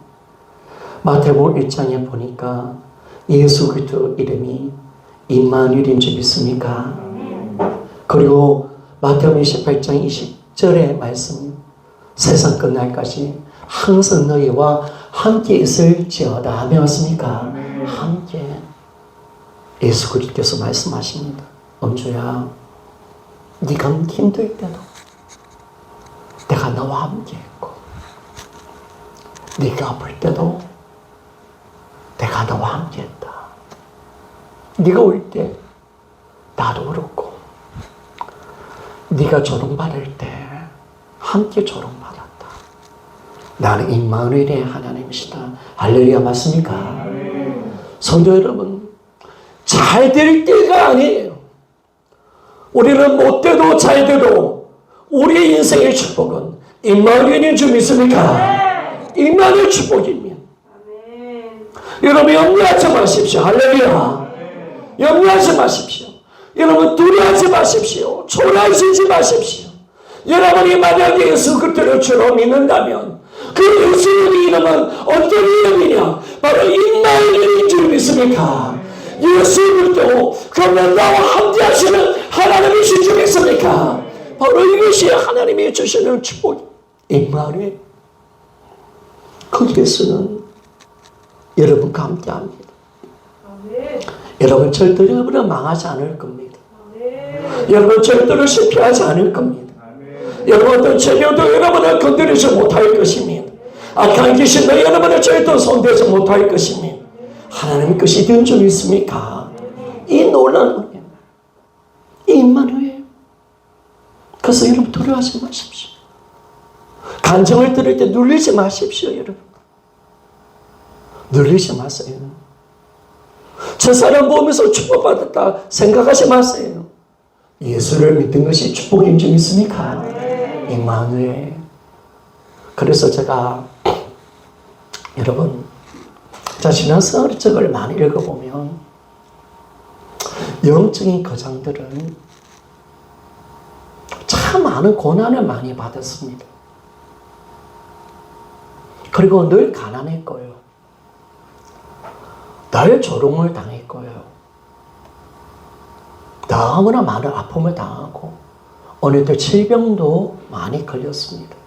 마태복음 1장에 보니까 예수 그리스도 이름이 임마누엘인 줄 믿습니까? 그리고 마태복음 28장 20절의 말씀, 세상 끝날까지 항상 너희와 함께 있을지어다. 배웠습니까? 함께. 예수 그리스도께서 말씀하십니다. 언주야, 네가 힘들 때도 내가 너와 함께 했고, 네가 아플 때도 내가 너와 함께 했다. 네가 울 때 나도 울었고, 네가 조롱받을 때 함께 조롱받았다. 나는 임마누엘의 하나님이시다. 할렐루야. 맞습니까? 성도 여러분, 잘 될 때가 아니에요. 우리는 못돼도 잘 돼도 우리의 인생의 축복은 임마누엘인 줄 믿습니까? 임마누엘 축복입니다. 여러분 염려하지 마십시오. 할렐루야. 염려하지 마십시오. 여러분 두려워하지 마십시오. 초라해지지 마십시오. 여러분이 만약에 예수 그리스도를 주로 믿는다면 그 예수의 이름은 어떤 이름이냐? 바로 임마누엘인 줄 믿습니까? 예수 그리스도 그러면 나와 함께 하시는 하나님이신 줄 믿습니까? 바로 이것이 하나님이 주시는 축복. 임마누엘. 거기에서는 여러분과 함께 합니다. 여러분 절대로 여러분은 망하지 않을 겁니다. 여러분 절대로 실패하지 않을 겁니다. 여러분 어떤 재료도 여러분을 건드리지 못할 것입니다. 악한 귀신도 여러분을 절대 손대지 못할 것입니다. 하나님의 것이 된 줄 믿습니까? 이 놀라운 은혜, 이 임마누엘. 그래서 여러분 두려워하지 마십시오. 간증을 들을 때 눌리지 마십시오. 여러분 눌리지 마세요. 저 사람 보면서 축복받았다 생각하지 마세요. 예수를 믿는 것이 축복인 줄 믿습니까? 임마누엘. 그래서 제가 여러분 지난 성경을 많이 읽어보면 영적인 거장들은 참 많은 고난을 많이 받았습니다. 그리고 늘 가난했고요. 늘 조롱을 당했고요. 너무나 많은 아픔을 당하고 어느 때 질병도 많이 걸렸습니다.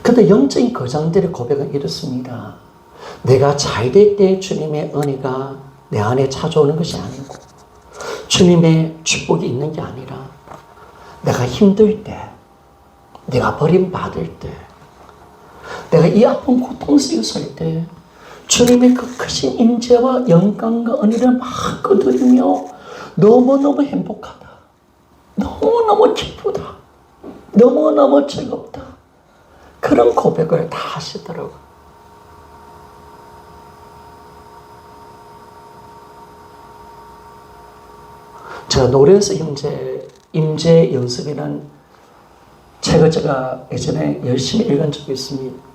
그런데 영적인 거장들의 고백은 이렇습니다. 내가 잘 될 때 주님의 은혜가 내 안에 찾아오는 것이 아니고 주님의 축복이 있는 게 아니라 내가 힘들 때, 내가 버림받을 때, 내가 이 아픈 고통 속에 설 때 주님의 그 크신 임재와 영광과 은혜를 막 거두리며 너무너무 행복하다. 너무너무 기쁘다. 너무너무 즐겁다. 그런 고백을 다 하시더라고요. 제가 노래에서 임재 연습이라는 책을 제가 예전에 열심히 읽은 적이 있습니다.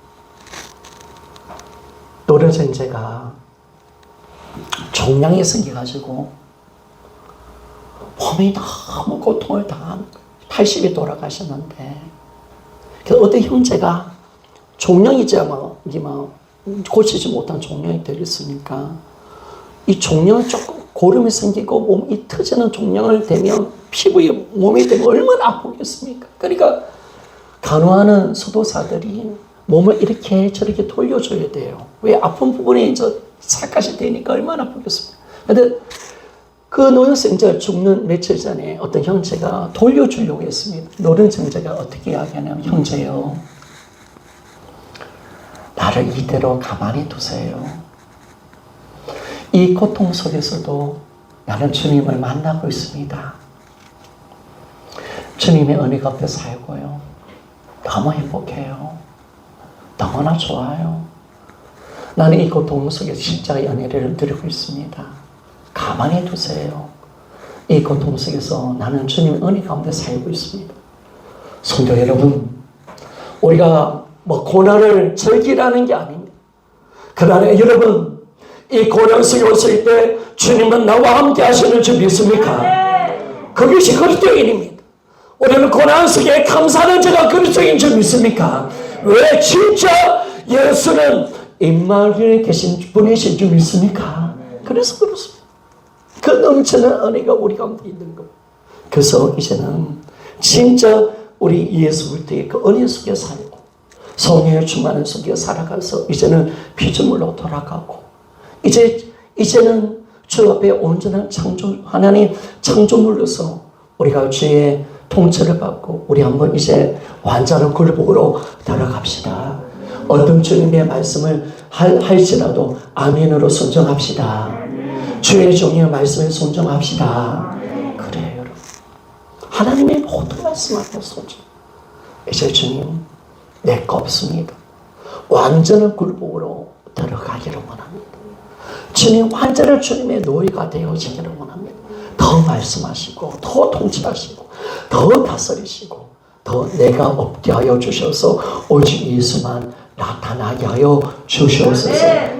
노래에서 제가 종양이 생겨가지고 몸이 너무 고통을 당한 80이 돌아가셨는데 어떤 형제가 종양이지만 고치지 못한 종양이 되었으니까 이 종양을 조금 고름이 생기고 몸이 터지는 종양을 대면 피부에 몸이 되면 얼마나 아프겠습니까? 그러니까 간호하는 수도사들이 몸을 이렇게 저렇게 돌려줘야 돼요. 왜? 아픈 부분에 이제 살갗이 되니까 얼마나 아프겠습니까? 근데 그 노년생자 죽는 며칠 전에 어떤 형제가 돌려주려고 했습니다. 노년생자가 어떻게 이야기하냐면, 형제요, 나를 이대로 가만히 두세요. 이 고통 속에서도 나는 주님을 만나고 있습니다. 주님의 은혜 가운데 살고요. 너무 행복해요. 너무나 좋아요. 나는 이 고통 속에서 십자가의 은혜를 누리고 있습니다. 가만히 두세요. 이 고통 속에서 나는 주님의 은혜 가운데 살고 있습니다. 성도 여러분, 우리가 고난을 즐기라는 게 아닙니다. 그러나 여러분, 이 고난 속에 왔을 때 주님은 나와 함께 하시는 줄 믿습니까? 그것이 그리스도인입니다. 우리는 고난 속에 감사하는 자가 그리스도인 줄 믿습니까? 왜? 진짜 예수는 임마누엘에 계신 분이신 줄 믿습니까? 그래서 그렇습니다. 그 넘치는 은혜가 우리 가운데 있는 겁니다. 그래서 이제는 진짜 우리 예수 그리스도의 그 은혜 속에 살고 성령의 충만한 속에 살아가서 이제는 피조물로 돌아가고 이제는 주 앞에 온전한 하나님 창조물로서 우리가 주의 통치를 받고 우리 한번 이제 완전한 굴복으로 돌아갑시다. 어떤 주님의 말씀을 할지라도 아멘으로 순종합시다. 주의 종의 말씀에 순종합시다. 그래요, 여러분. 하나님의 모든 말씀 앞에 순종. 이제 주님, 내 거 없습니다. 완전한 굴복으로 들어가기를 원합니다. 주님, 완전한 주님의 노예가 되어지기를 원합니다. 더 말씀하시고, 더 통치하시고, 더 다스리시고, 더 내가 없게 하여 주셔서 오직 예수만 나타나게 하여 주시옵소서.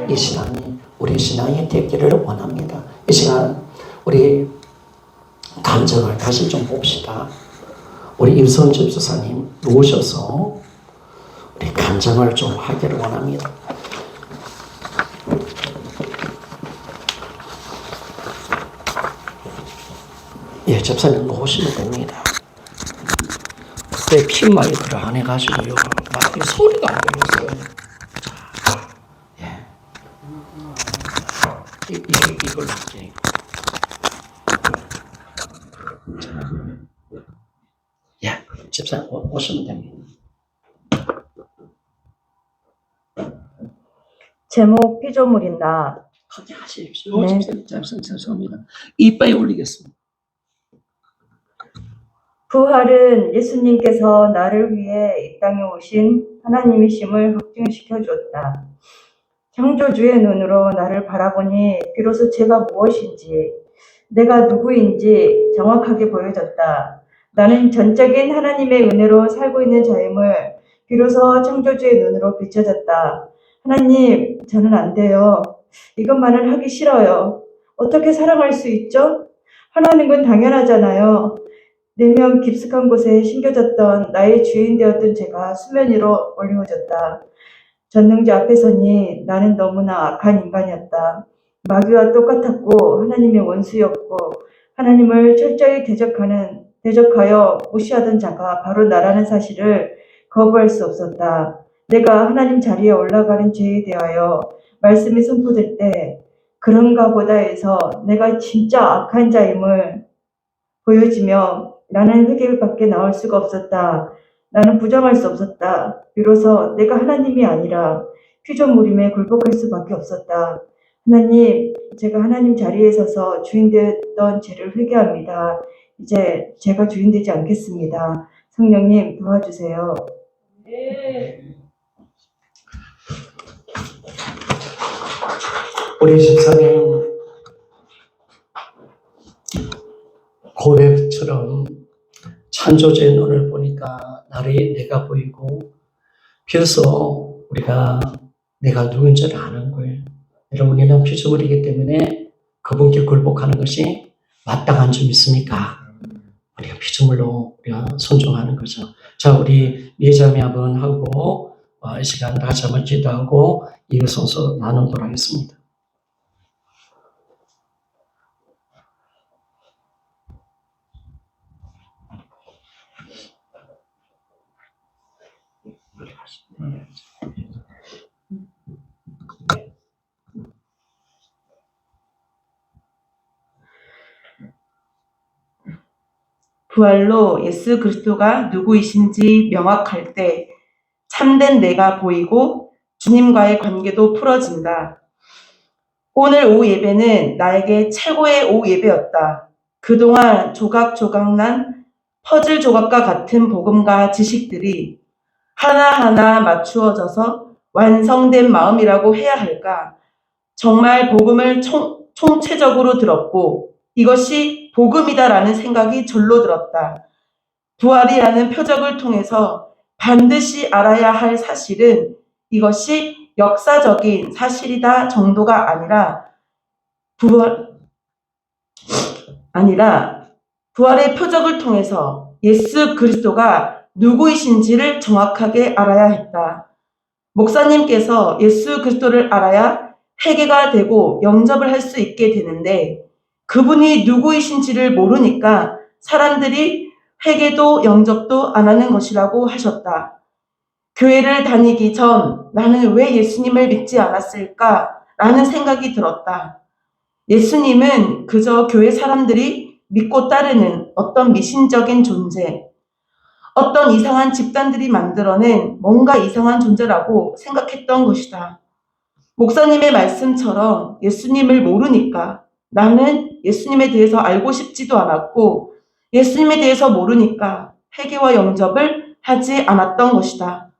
이 시간이 우리 신앙이 되기를 원합니다. 이 시간 우리 감정을 다시 좀 봅시다. 우리 임선주 집사님 모셔서 우리 감정을 좀 하기를 원합니다. 예, 집사님 놓으시면 됩니다. 그때 피 많이 들어 안 해가지고요. 막 소리가 안 들렸어요. 예. 이걸 할게요. 예, 집사님 오시면 됩니다. 제목 피조물이다. 하게 하십시오. 네. 집사님 죄송합니다. 이빨에 올리겠습니다. 부활은 예수님께서 나를 위해 이 땅에 오신 하나님이심을 확증시켜 줬다. 창조주의 눈으로 나를 바라보니 비로소 제가 무엇인지, 내가 누구인지 정확하게 보여졌다. 나는 전적인 하나님의 은혜로 살고 있는 자임을 비로소 창조주의 눈으로 비춰졌다. 하나님, 저는 안 돼요. 이것만은 하기 싫어요. 어떻게 사랑할 수 있죠? 하나님 건 당연하잖아요. 내면 깊숙한 곳에 심겨졌던 나의 주인 되었던 제가 수면 위로 올리워졌다. 전능자 앞에 서니 나는 너무나 악한 인간이었다. 마귀와 똑같았고 하나님의 원수였고 하나님을 철저히 대적하여 무시하던 자가 바로 나라는 사실을 거부할 수 없었다. 내가 하나님 자리에 올라가는 죄에 대하여 말씀이 선포될 때 그런가 보다 해서 내가 진짜 악한 자임을 보여지며 나는 회개밖에 나올 수가 없었다. 나는 부정할 수 없었다. 비로소 내가 하나님이 아니라 피조물임에 굴복할 수밖에 없었다. 하나님, 제가 하나님 자리에 서서 주인되었던 죄를 회개합니다. 이제 제가 주인되지 않겠습니다. 성령님 도와주세요. 우리 집사님 고백처럼 창조주의 눈을 보니까 내가 보이고 비로소 우리가 내가 누군지를 아는 거예요. 여러분, 우리는 피조물이기 때문에 그분께 굴복하는 것이 마땅한 줄 믿습니까? 우리가 피조물로 우리가 순종하는 거죠. 자, 우리 예자매 한번 하고 이 시간 다시 한번 기도하고 이웃 선서 나누도록 하겠습니다. 부활로 예수 그리스도가 누구이신지 명확할 때 참된 내가 보이고 주님과의 관계도 풀어진다. 오늘 오후 예배는 나에게 최고의 오후 예배였다. 그동안 조각조각 난 퍼즐 조각과 같은 복음과 지식들이 하나하나 맞추어져서 완성된 마음이라고 해야 할까? 정말 복음을 총체적으로 들었고 이것이 복음이다라는 생각이 절로 들었다. 부활이라는 표적을 통해서 반드시 알아야 할 사실은 이것이 역사적인 사실이다 정도가 부활의 표적을 통해서 예수 그리스도가 누구이신지를 정확하게 알아야 했다. 목사님께서 예수 그리스도를 알아야 회개가 되고 영접을 할 수 있게 되는데 그분이 누구이신지를 모르니까 사람들이 회개도 영접도 안 하는 것이라고 하셨다. 교회를 다니기 전 나는 왜 예수님을 믿지 않았을까? 라는 생각이 들었다. 예수님은 그저 교회 사람들이 믿고 따르는 어떤 미신적인 존재, 어떤 이상한 집단들이 만들어낸 뭔가 이상한 존재라고 생각했던 것이다. 목사님의 말씀처럼 예수님을 모르니까 나는 예수님에 대해서 알고 싶지도 않았고 예수님에 대해서 모르니까 회개와 영접을 하지 않았던 것이다.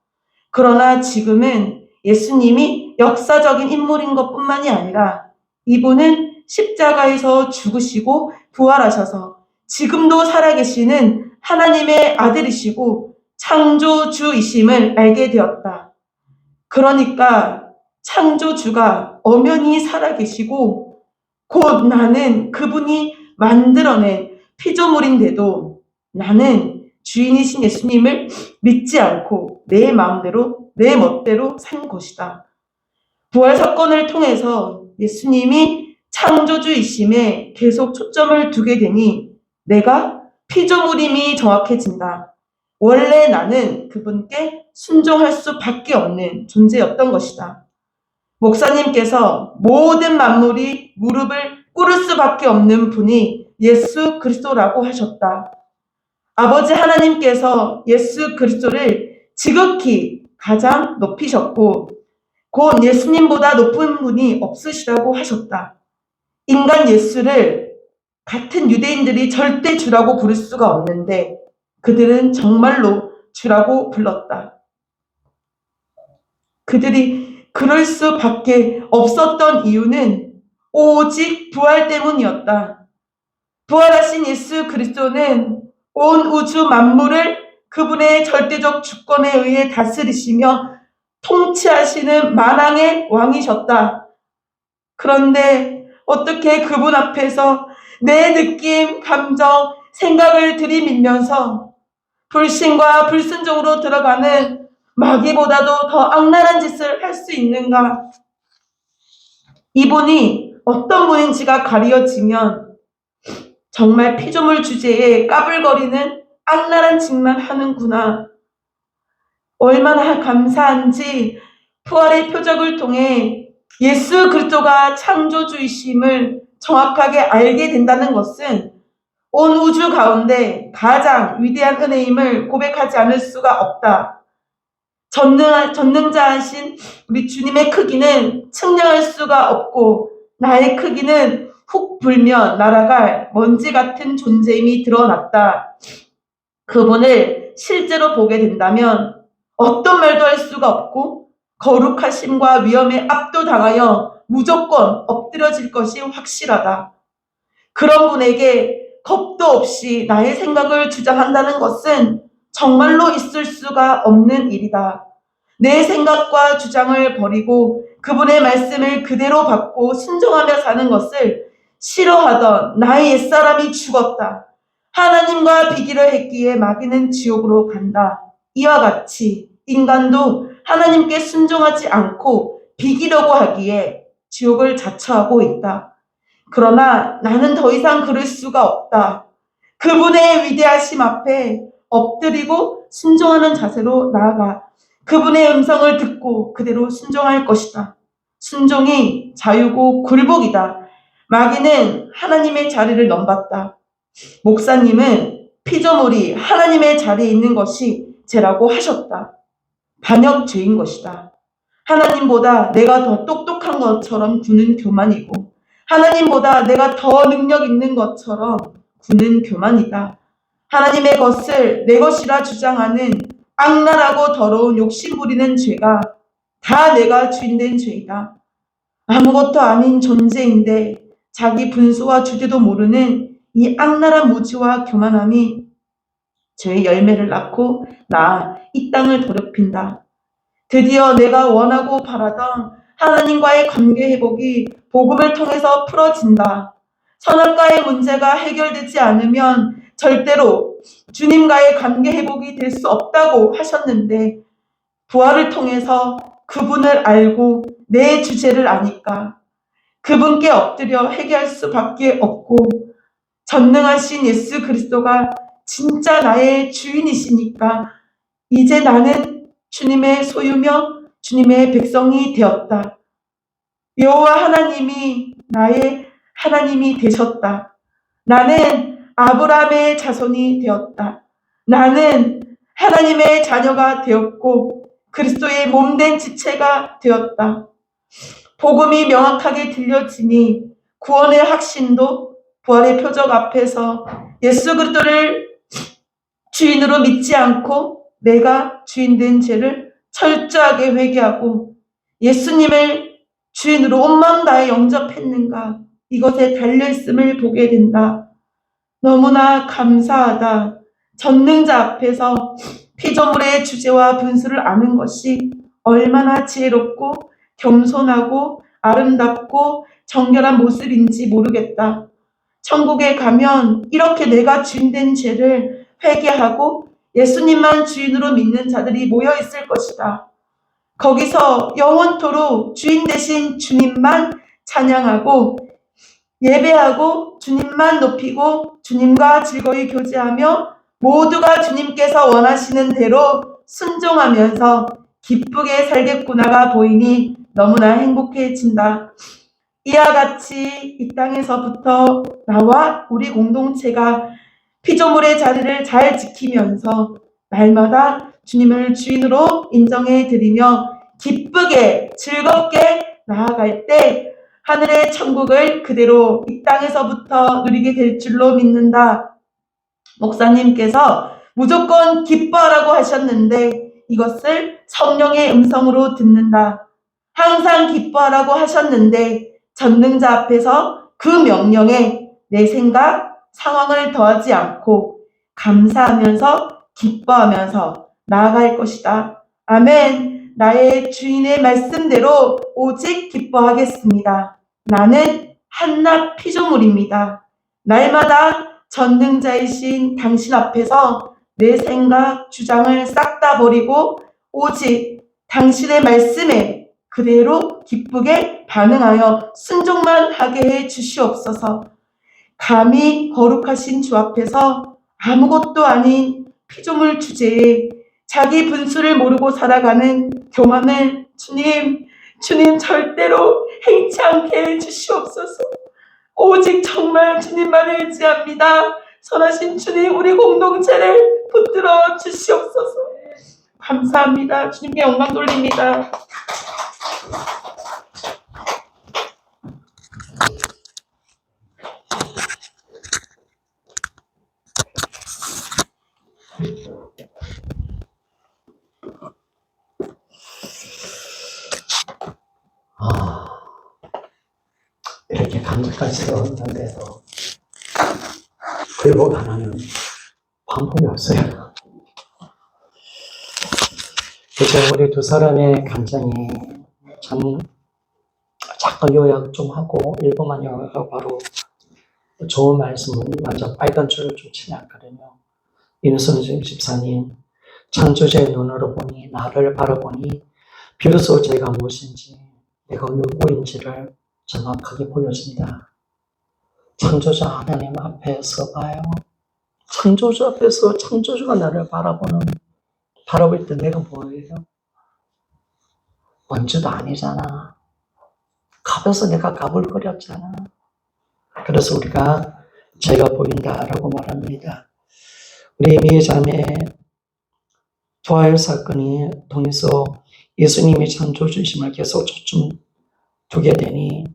그러나 지금은 예수님이 역사적인 인물인 것뿐만이 아니라 이분은 십자가에서 죽으시고 부활하셔서 지금도 살아계시는 하나님의 아들이시고 창조주이심을 알게 되었다. 그러니까 창조주가 엄연히 살아계시고 곧 나는 그분이 만들어낸 피조물인데도 나는 주인이신 예수님을 믿지 않고 내 마음대로 내 멋대로 산 것이다. 부활 사건을 통해서 예수님이 창조주이심에 계속 초점을 두게 되니 내가 피조물임이 정확해진다. 원래 나는 그분께 순종할 수밖에 없는 존재였던 것이다. 목사님께서 모든 만물이 무릎을 꿇을 수밖에 없는 분이 예수 그리스도라고 하셨다. 아버지 하나님께서 예수 그리스도를 지극히 가장 높이셨고 곧 예수님보다 높은 분이 없으시다고 하셨다. 인간 예수를 같은 유대인들이 절대 주라고 부를 수가 없는데 그들은 정말로 주라고 불렀다. 그들이 그럴 수밖에 없었던 이유는 오직 부활 때문이었다. 부활하신 예수 그리스도는 온 우주 만물을 그분의 절대적 주권에 의해 다스리시며 통치하시는 만왕의 왕이셨다. 그런데 어떻게 그분 앞에서 내 느낌, 감정, 생각을 들이밀면서 불신과 불순종으로 들어가는 마귀보다도 더 악랄한 짓을 할 수 있는가? 이분이 어떤 분인지가 가려지면 정말 피조물 주제에 까불거리는 악랄한 짓만 하는구나. 얼마나 감사한지 부활의 표적을 통해 예수 그리스도가 창조주이심을 정확하게 알게 된다는 것은 온 우주 가운데 가장 위대한 은혜임을 고백하지 않을 수가 없다. 전능자하신 우리 주님의 크기는 측량할 수가 없고 나의 크기는 훅 불면 날아갈 먼지 같은 존재임이 드러났다. 그분을 실제로 보게 된다면 어떤 말도 할 수가 없고 거룩하심과 위험에 압도당하여 무조건 엎드려질 것이 확실하다. 그런 분에게 겁도 없이 나의 생각을 주장한다는 것은 정말로 있을 수가 없는 일이다. 내 생각과 주장을 버리고 그분의 말씀을 그대로 받고 순종하며 사는 것을 싫어하던 나의 옛사람이 죽었다. 하나님과 비기를 했기에 마귀는 지옥으로 간다. 이와 같이 인간도 하나님께 순종하지 않고 비기려고 하기에 지옥을 자처하고 있다. 그러나 나는 더 이상 그럴 수가 없다. 그분의 위대하심 앞에 엎드리고 순종하는 자세로 나아가 그분의 음성을 듣고 그대로 순종할 것이다. 순종이 자유고 굴복이다. 마귀는 하나님의 자리를 넘봤다. 목사님은 피조물이 하나님의 자리에 있는 것이 죄라고 하셨다. 반역죄인 것이다. 하나님보다 내가 더 똑똑한 것처럼 구는 교만이고 하나님보다 내가 더 능력 있는 것처럼 구는 교만이다. 하나님의 것을 내 것이라 주장하는 악랄하고 더러운 욕심 부리는 죄가 다 내가 주인된 죄이다. 아무것도 아닌 존재인데 자기 분수와 주제도 모르는 이 악랄한 무지와 교만함이 죄의 열매를 낳고 나 이 땅을 더럽힌다. 드디어 내가 원하고 바라던 하나님과의 관계 회복이 복음을 통해서 풀어진다. 선악과의 문제가 해결되지 않으면 절대로 주님과의 관계 회복이 될 수 없다고 하셨는데 부활을 통해서 그분을 알고 내 주제를 아니까 그분께 엎드려 회개할 수밖에 없고 전능하신 예수 그리스도가 진짜 나의 주인이시니까 이제 나는 주님의 소유며 주님의 백성이 되었다. 여호와 하나님이 나의 하나님이 되셨다. 나는 아브라함의 자손이 되었다. 나는 하나님의 자녀가 되었고 그리스도의 몸된 지체가 되었다. 복음이 명확하게 들려지니 구원의 확신도 부활의 표적 앞에서 예수 그리스도를 주인으로 믿지 않고 내가 주인된 죄를 철저하게 회개하고 예수님을 주인으로 온 마음 다해 영접했는가 이것에 달려있음을 보게 된다. 너무나 감사하다. 전능자 앞에서 피조물의 주제와 분수를 아는 것이 얼마나 지혜롭고 겸손하고 아름답고 정결한 모습인지 모르겠다. 천국에 가면 이렇게 내가 주인된 죄를 회개하고 예수님만 주인으로 믿는 자들이 모여 있을 것이다. 거기서 영원토록 주인 되신 주님만 찬양하고 예배하고 주님만 높이고 주님과 즐거이 교제하며 모두가 주님께서 원하시는 대로 순종하면서 기쁘게 살겠구나가 보이니 너무나 행복해진다. 이와 같이 이 땅에서부터 나와 우리 공동체가 피조물의 자리를 잘 지키면서 날마다 주님을 주인으로 인정해 드리며 기쁘게 즐겁게 나아갈 때 하늘의 천국을 그대로 이 땅에서부터 누리게 될 줄로 믿는다. 목사님께서 무조건 기뻐하라고 하셨는데 이것을 성령의 음성으로 듣는다. 항상 기뻐하라고 하셨는데 전능자 앞에서 그 명령에 내 생각, 상황을 더하지 않고 감사하면서 기뻐하면서 나아갈 것이다. 아멘. 나의 주인의 말씀대로 오직 기뻐하겠습니다. 나는 한낱 피조물입니다. 날마다 전능자이신 당신 앞에서 내 생각, 주장을 싹 다 버리고 오직 당신의 말씀에 그대로 기쁘게 반응하여 순종만 하게 해 주시옵소서. 감히 거룩하신 주 앞에서 아무것도 아닌 피조물 주제에 자기 분수를 모르고 살아가는 교만을 주님 절대로 행치 않게 해 주시옵소서. 오직 정말 주님만을 의지합니다. 선하신 주님 우리 공동체를 붙들어 주시옵소서. 감사합니다. 주님께 영광 돌립니다. 이렇게 감격까지 세웠는데도 회복 안 하는 방법이 없어요. 그래서 우리 두 사람의 감정이 참 잠깐 요약 좀 하고 일부만 요약하고 바로 좋은 말씀은 완전 빨간 줄을 좀 지나가거든요. 임선진 집사님, 창조주의 눈으로 보니 나를 바라보니 비로소 제가 무엇인지 내가 누구인지를 정확하게 보여준다. 창조주 하나님 앞에 서봐요. 창조주 앞에서 창조주가 나를 바라볼 때 내가 뭐예요? 원주도 아니잖아. 갑에서 내가 가불거렸잖아. 그래서 우리가 제가 보인다라고 말합니다. 우리 미자매 부활 사건이 통해서 예수님의 창조주심을 계속 초점 두게 되니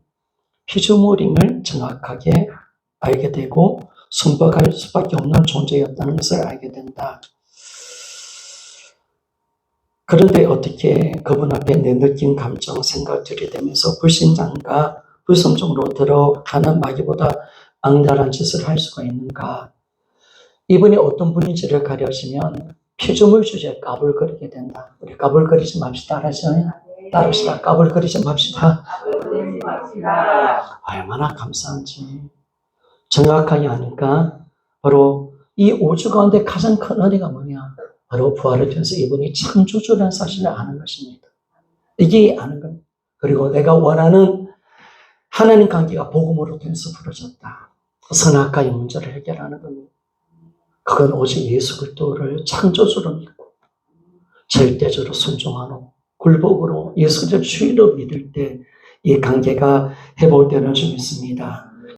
피조물임을 정확하게 알게 되고 순박할 수밖에 없는 존재였다는 것을 알게 된다. 그런데 어떻게 그분 앞에 내 느낌, 감정, 생각 들이대면서 불신앙과 불성종으로 들어가는 마귀보다 악랄한 짓을 할 수가 있는가? 이분이 어떤 분인지를 가려지면 피조물 주제에 까불거리게 된다. 우리 까불거리지 맙시다. 알았어요? 따라합시다. 까불거리지 맙시다. 얼마나 감사한지. 정확하게 아니까 바로 이 우주 가운데 가장 큰 은혜가 뭐냐? 바로 부활을 통해서 이분이 창조주라는 사실을 아는 것입니다. 이게 아는 겁니다. 그리고 내가 원하는 하나님 관계가 복음으로 통해서 부러졌다. 선악과의 문제를 해결하는 겁니다. 그건 오직 예수 그리스도를 창조주로 믿고 절대적으로 순종하고 굴복으로 예수 그리스도를 주인으로 믿을 때 이 관계가 회복되는 줄 믿습니다.